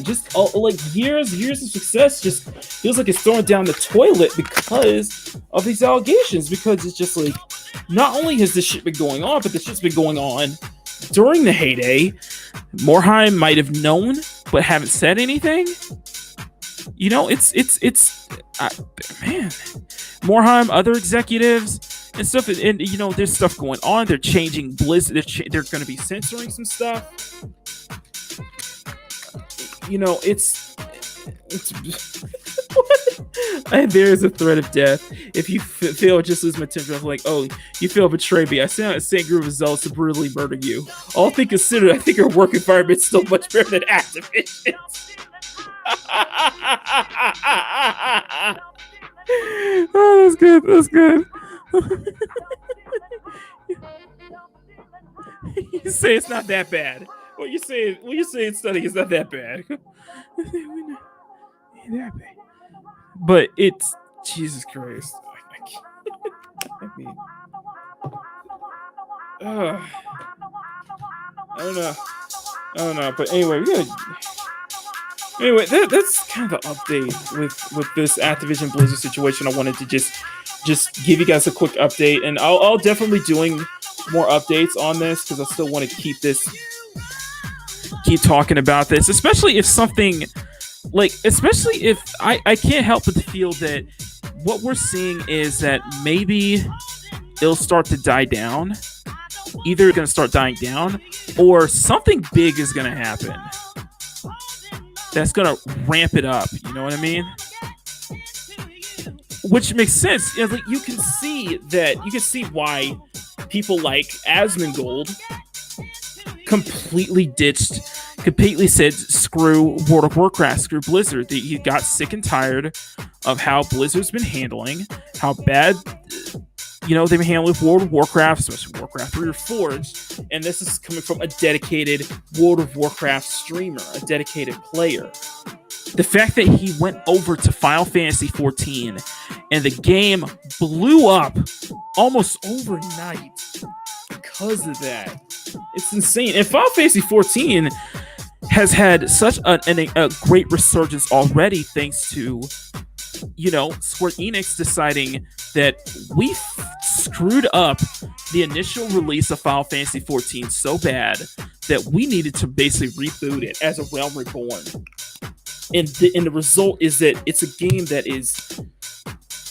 Just like years of success just feels like it's thrown down the toilet because of these allegations. Because it's just like, not only has this shit been going on, but this shit's been going on during the heyday. Morhaime might have known, but haven't said anything. You know, it's man, Morhaime, other executives and stuff, and you know, there's stuff going on. They're changing Blizzard. They're going to be censoring some stuff. You know, it's and there's a threat of death if you feel just lose my temper. I'm like, oh, you feel betrayed me. I sent out a same group of zealots to brutally murder you. All things considered, I think our work environment's still much better than Activision. Oh, that's good. That's good. You say it's not that bad. What you saying, Stunning, it's not that bad. But it's, Jesus Christ. I mean, I don't know. But anyway, we Anyway, that's kind of the update with this Activision Blizzard situation. I wanted to just give you guys a quick update, and I'll definitely doing more updates on this because I still want to keep talking about this, especially if something especially if I can't help but feel that what we're seeing is that maybe it'll start to die down. Either it's going to start dying down or something big is going to happen that's going to ramp it up. You know what I mean? Which makes sense. You know, like you can see why people like Asmongold completely said screw World of Warcraft, screw Blizzard. He got sick and tired of how Blizzard's been handling, how bad they've been handling with World of Warcraft, especially Warcraft 3 or Forged, and this is coming from a dedicated World of Warcraft streamer, a dedicated player. The fact that he went over to Final Fantasy 14 and the game blew up almost overnight because of that. It's insane. And Final Fantasy 14 has had such a great resurgence already thanks to, Square Enix deciding that we screwed up the initial release of Final Fantasy 14 so bad that we needed to basically reboot it as a Realm Reborn. And the result is that it's a game that is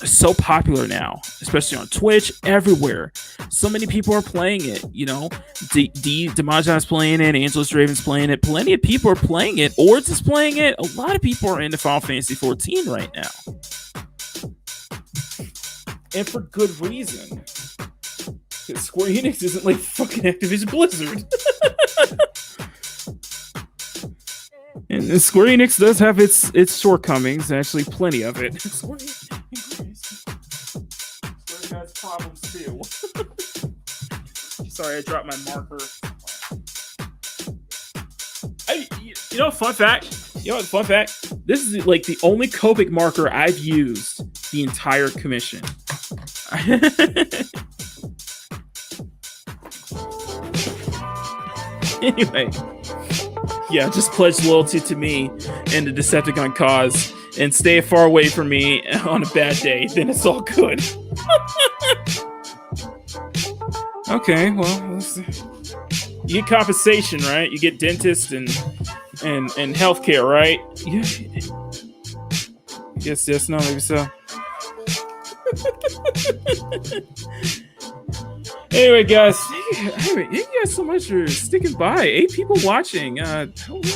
so popular now, especially on Twitch, everywhere. So many people are playing it, Demajan's playing it, Angelus Draven's playing it, plenty of people are playing it, Ords is playing it. A lot of people are into Final Fantasy 14 right now. And for good reason. Because Square Enix isn't like fucking Activision Blizzard. And Square Enix does have its shortcomings, actually plenty of it. Square has problems too. Sorry, I dropped my marker. Fun fact. This is like the only Copic marker I've used the entire commission. Anyway. Yeah, just pledge loyalty to me and the Decepticon cause and stay far away from me on a bad day, then it's all good. Okay, well, you get compensation, right? You get dentist and healthcare, right? Yeah. Yes, no, maybe so. Anyway, guys, thank you guys so much for sticking by. 8 people watching. How are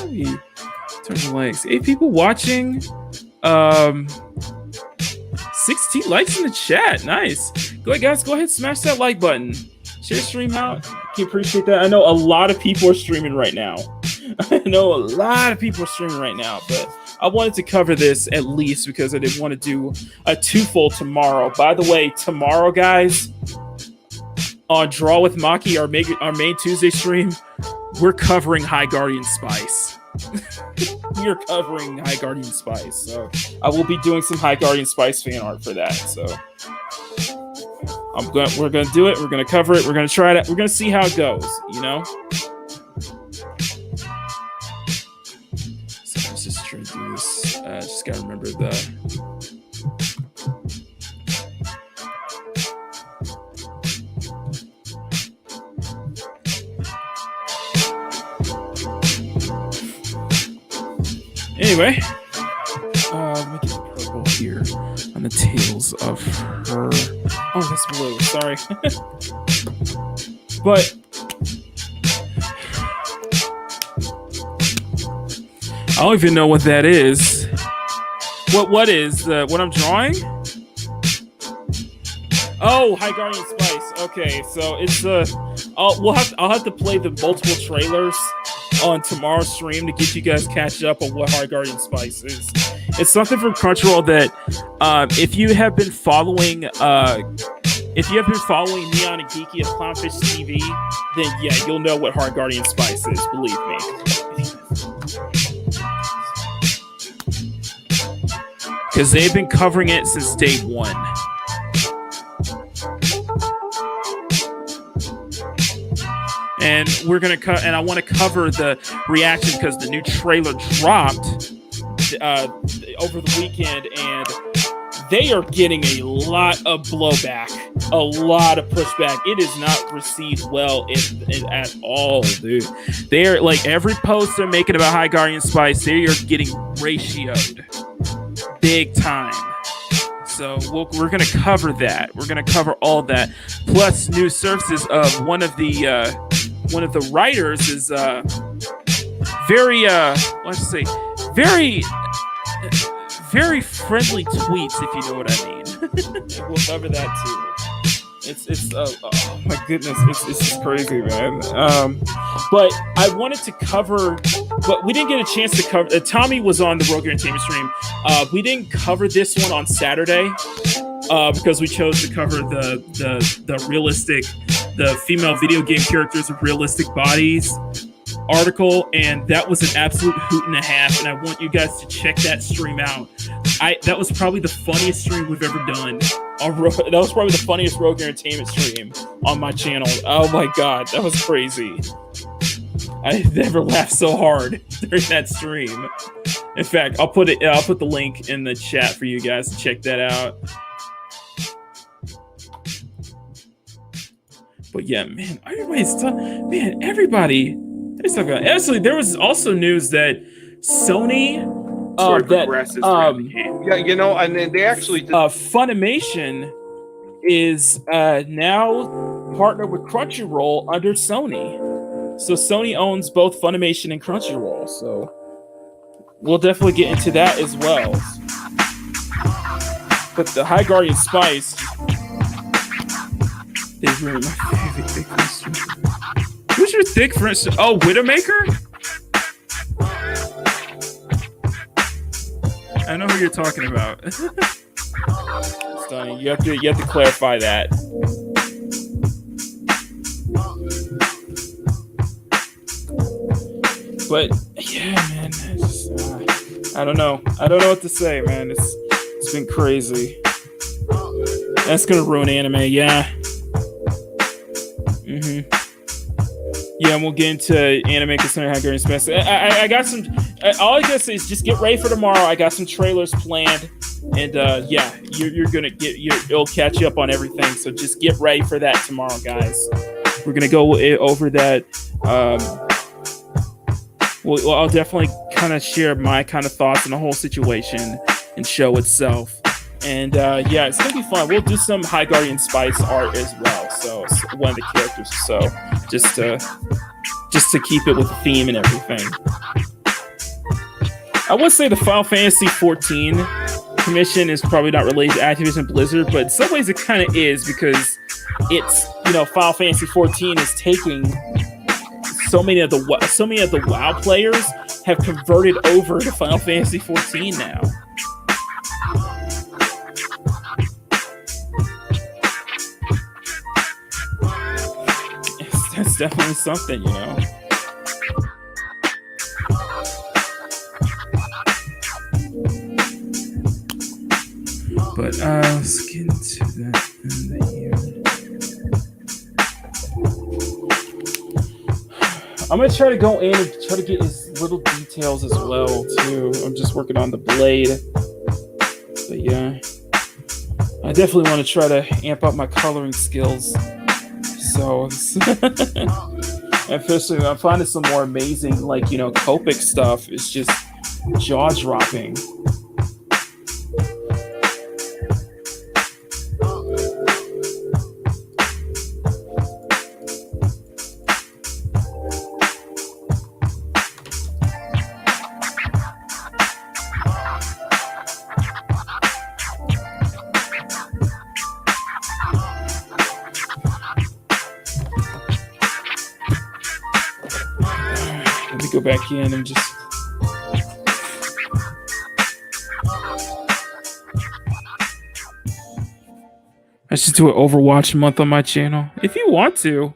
we? Turn the likes. 8 people watching. 16 likes in the chat. Nice. Go ahead, guys. Go ahead, smash that like button. Share stream out. Can appreciate that. I know a lot of people are streaming right now. But I wanted to cover this at least because I didn't want to do a twofold tomorrow. By the way, tomorrow, guys, on Draw with Maki, our main Tuesday stream, we're covering High Guardian Spice. We are covering High Guardian Spice. So I will be doing some High Guardian Spice fan art for that. So we're gonna do it. We're gonna cover it. We're gonna try it. We're gonna see how it goes. So let's just try to do this. Just gotta remember the. Anyway, let me get the purple here on the tails of her. Oh, that's blue. Sorry. But I don't even know what that is. What is what I'm drawing? Oh, High Guardian Spice. Okay, so it's I'll have to play the multiple trailers on tomorrow's stream to get you guys catch up on what High Guardian Spice is. It's something from Crunchyroll that if you have been following Neon and Geeky of Clownfish TV, then yeah, you'll know what High Guardian Spice is, believe me. Because they've been covering it since day one. And we're gonna and I want to cover the reaction because the new trailer dropped over the weekend, and they are getting a lot of blowback, a lot of pushback. It is not received well at all, dude. They're like, every post they're making about High Guardian Spice, they are getting ratioed big time. So we're going to cover that. We're going to cover all that. Plus, news surfaces of one of the writers is very friendly tweets, if you know what I mean. We'll cover that too. It's oh my goodness, it's just crazy, man. But I wanted to cover, but we didn't get a chance to cover. Tommy was on the Rogue Entertainment stream. We didn't cover this one on Saturday because we chose to cover the realistic, the female video game characters with realistic bodies article, and that was an absolute hoot and a half, and I want you guys to check that stream out. That was probably the funniest stream we've ever done. That was probably the funniest Rogue Entertainment stream on my channel. Oh my god, that was crazy. I never laughed so hard during that stream. In fact, I'll put the link in the chat for you guys to check that out. But yeah, man, everybody. Actually, there was also news that Sony, yeah, you know, and they actually Funimation is now partnered with Crunchyroll under Sony. So Sony owns both Funimation and Crunchyroll. So we'll definitely get into that as well. But the High Guardian Spice is really my favorite thick friend. Who's your thick friend? Oh, Widowmaker? I know who you're talking about. Stunning. You have to clarify that. But yeah, man, I don't know. I don't know what to say, man. It's been crazy. That's gonna ruin anime, yeah. Yeah, and we'll get into anime concerning High Guardian Spice. I got some. All I gotta say is just get ready for tomorrow. I got some trailers planned, and yeah, you're gonna it'll catch you up on everything. So just get ready for that tomorrow, guys. We're gonna go over that. Well, I'll definitely kind of share my kind of thoughts on the whole situation and show itself. And yeah, it's gonna be fun. We'll do some High Guardian Spice art as well. So one of the characters. So just to keep it with the theme and everything. I would say the Final Fantasy 14 commission is probably not related to Activision Blizzard, but in some ways it kind of is, because it's, you know, Final Fantasy 14 is taking so many of the WoW players have converted over to Final Fantasy 14 now. That's definitely something, you know. But let's get into that in here. I'm gonna try to go in and try to get his little details as well too. I'm just working on the blade, but yeah, I definitely want to try to amp up my coloring skills. So, especially I'm finding some more amazing, like, you know, Copic stuff. It's just jaw dropping. Go back in and just I should do an Overwatch month on my channel if you want to.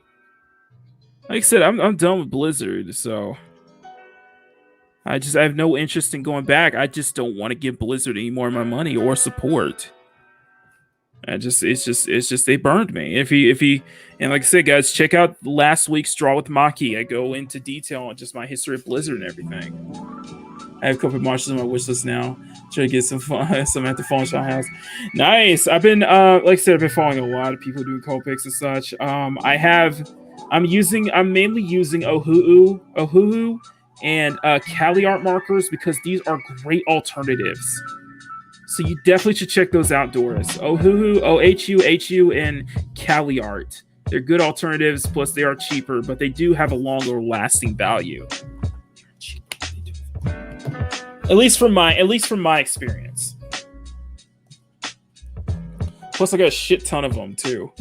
Like I said, I'm done with Blizzard, so I have no interest in going back. I just don't want to give Blizzard any more of my money or support. It's just they burned me. If he and like I said, guys, check out last week's Draw with Maki. I go into detail on just my history of Blizzard and everything. I have a couple of marshals on my wish list now. Try to get some fun, some at the phone shop house. Nice. I've been, like I said, I've been following a lot of people doing co-picks and such. I'm mainly using Ohuhu, and Cali art markers because these are great alternatives. So you definitely should check those out, Doris. Ohuhu, OHU, and Cali art. They're good alternatives. Plus, they are cheaper, but they do have a longer lasting value. At least from my experience. Plus, I got a shit ton of them too.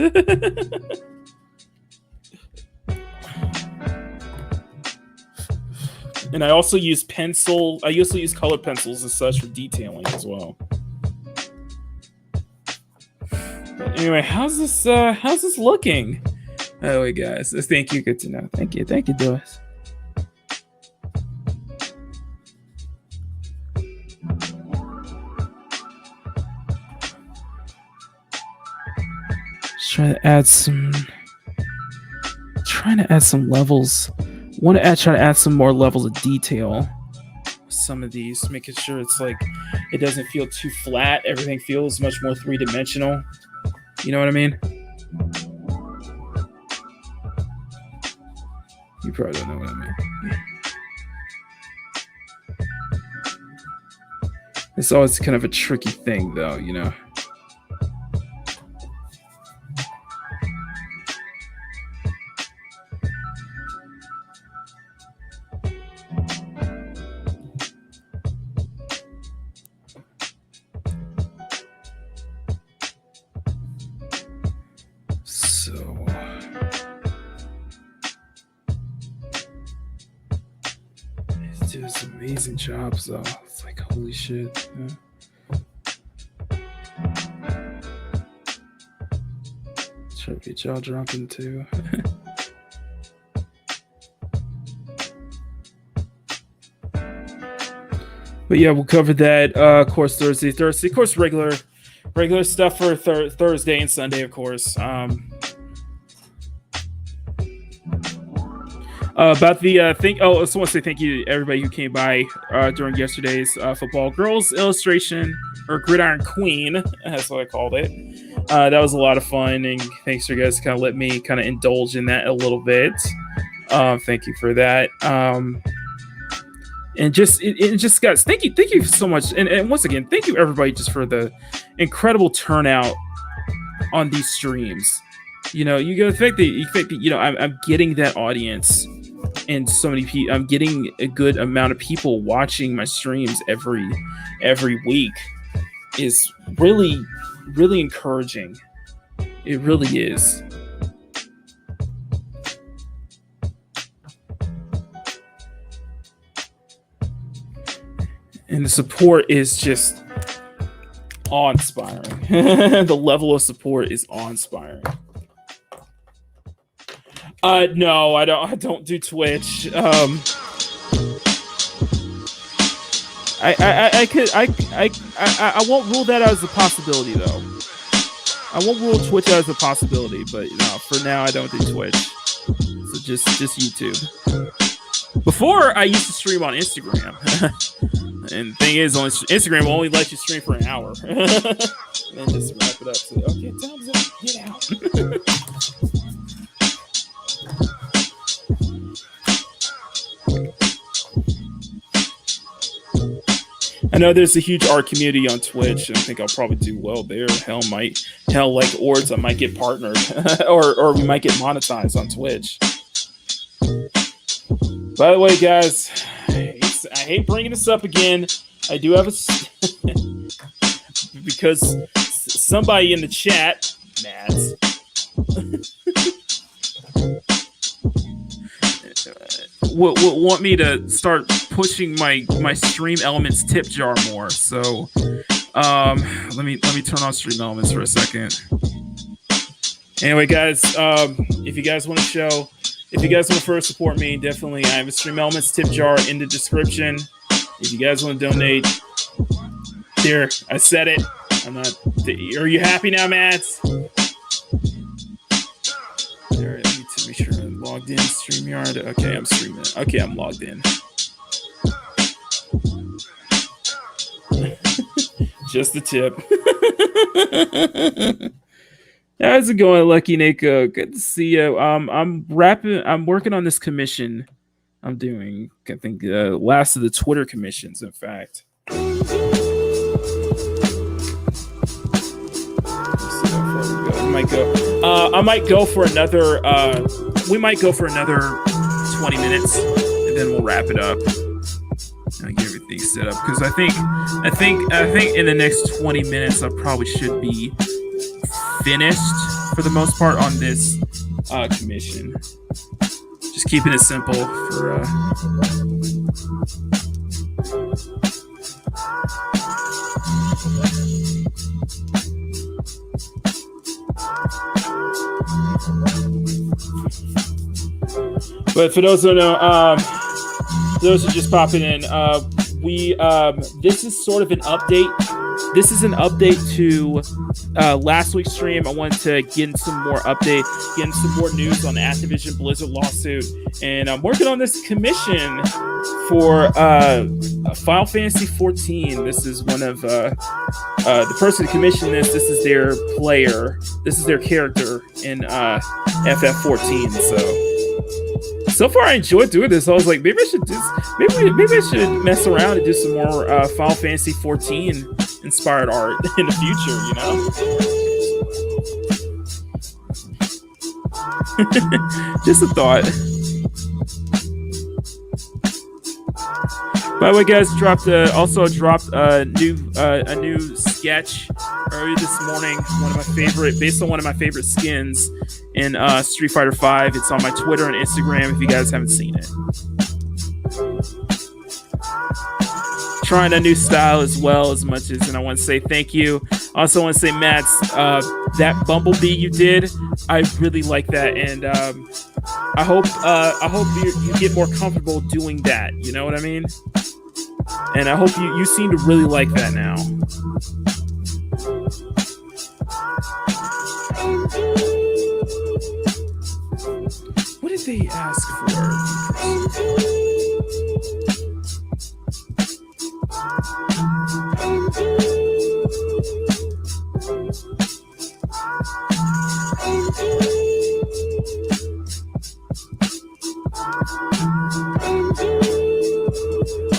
And I also use colored pencils and such for detailing as well. But anyway, how's this looking? Oh wait, guys. Thank you. Good to know. Thank you, Doris. Just trying to add some levels. Try to add some more levels of detail. Some of these, making sure it's like it doesn't feel too flat. Everything feels much more three-dimensional. You know what I mean? You probably don't know what I mean. It's always kind of a tricky thing, though, you know. Amazing jobs though. It's like holy shit. Yeah. Try to be jaw dropping too. But yeah, we'll cover that. Of course, Thursday. Of course, regular stuff for Thursday and Sunday. Of course. About the thing. Oh, I just want to say thank you to everybody who came by during yesterday's football girls illustration or gridiron queen. That's what I called it. That was a lot of fun, and thanks for you guys to kind of let me kind of indulge in that a little bit. Thank you for that. And just guys, thank you so much, and once again, thank you everybody just for the incredible turnout on these streams. You know, you go think that you know I'm getting that audience. And so many people, I'm getting a good amount of people watching my streams every week. Is really, really encouraging. It really is. And the support is just awe-inspiring. The level of support is awe-inspiring. No, I don't do Twitch. I won't rule that out as a possibility though. I won't rule Twitch out as a possibility, but you know, for now I don't do Twitch. So just YouTube. Before I used to stream on Instagram. And the thing is, on Instagram will only let you stream for an hour. And then just wrap it up. So, okay, time's up. Get out. I know there's a huge art community on Twitch, and I think I'll probably do well there. Hell, like Ords, I might get partnered, or we might get monetized on Twitch. By the way, guys, I hate bringing this up again. I do have because somebody in the chat, Mads, want me to start pushing my Stream Elements tip jar more. So let me turn on Stream Elements for a second. Anyway, guys, if you guys want to further support me, definitely I have a Stream Elements tip jar in the description. If you guys want to donate, here, I said it. Are you happy now, Mads? There, I need to make sure I'm logged in. StreamYard. Okay, I'm streaming. Okay, I'm logged in. Just the tip. How's it going, Lucky Nico? Good to see you. I'm working on this commission. I'm doing, I think, last of the Twitter commissions, in fact. Let's see how far we go. I might go for another. We might go for another 20 minutes, and then we'll wrap it up. I'll get everything set up because I think in the next 20 minutes I probably should be finished for the most part on this commission. Just keeping it simple for but for those who don't know, those who are just popping in, this is sort of an update. This is an update to last week's stream. I wanted to get in some more news on the Activision Blizzard lawsuit, and I'm working on this commission for Final Fantasy 14. This is one of the person who commissioned this. This is their player. This is their character in FF14. So far, I enjoyed doing this. I was like, maybe I should mess around and do some more Final Fantasy 14 inspired art in the future, you know? Just a thought. By the way, guys, also dropped a new sketch earlier this morning. Based on one of my favorite skins in Street Fighter V. It's on my Twitter and Instagram if you guys haven't seen it. Trying a new style as well, and I want to say thank you. I also want to say, Matt, that Bumblebee you did, I really like that, and I hope you get more comfortable doing that. You know what I mean? And I hope you seem to really like that now. What did they ask for?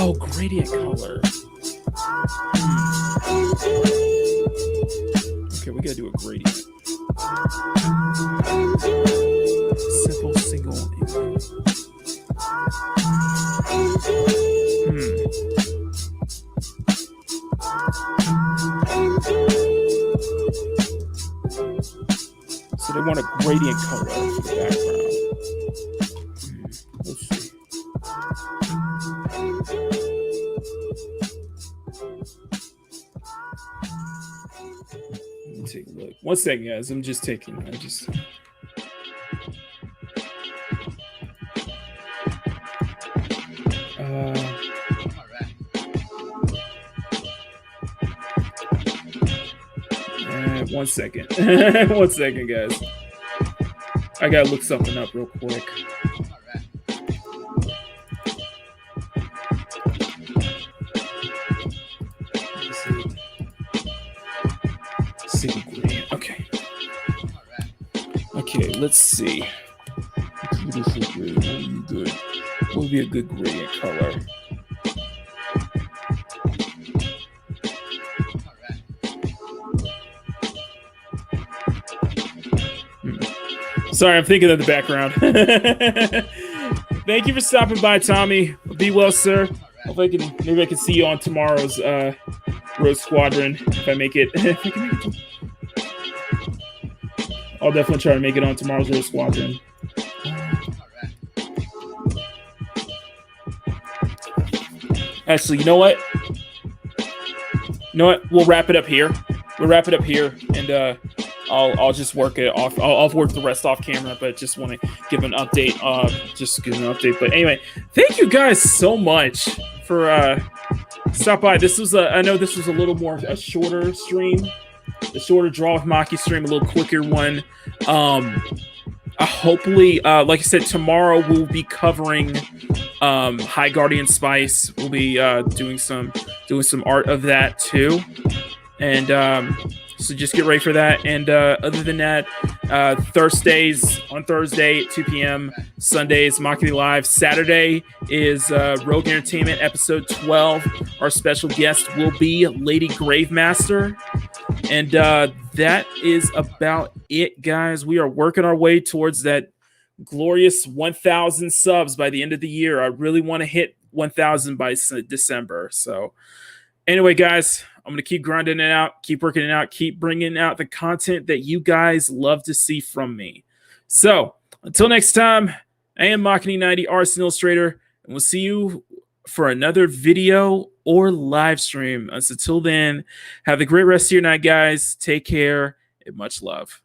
Oh, gradient color. Okay, we gotta do a gradient. Simple single input. So they want a gradient color for the background. Let's see. Let me take a look. 1 second, guys. I'm just one second. 1 second, guys. I gotta look something up real quick. Okay. Okay, let's see. What would be a good gradient color? Sorry, I'm thinking of the background. Thank you for stopping by, Tommy. Be well, sir. Maybe I can see you on tomorrow's Road Squadron if I make it. If I can make it. I'll definitely try to make it on tomorrow's Road Squadron. Actually, you know what? We'll wrap it up here. And I'll just work it off. I'll work the rest off camera, but just want to give an update. But anyway, thank you guys so much for stop by. I know this was a little more a shorter stream, the shorter Draw with Maki stream, a little quicker one. Hopefully, like I said, tomorrow we'll be covering High Guardian Spice. We'll be doing some art of that too. And so just get ready for that. And other than that, Thursdays on Thursday at 2 p.m. Sundays, Makini Live. Saturday is Rogue Entertainment episode 12. Our special guest will be Lady Gravemaster. And that is about it, guys. We are working our way towards that glorious 1,000 subs by the end of the year. I really want to hit 1,000 by December. So anyway, guys, I'm going to keep grinding it out, keep working it out, keep bringing out the content that you guys love to see from me. So until next time, I am Makini 90, Artist and Illustrator, and we'll see you for another video or live stream. Until then, have a great rest of your night, guys. Take care and much love.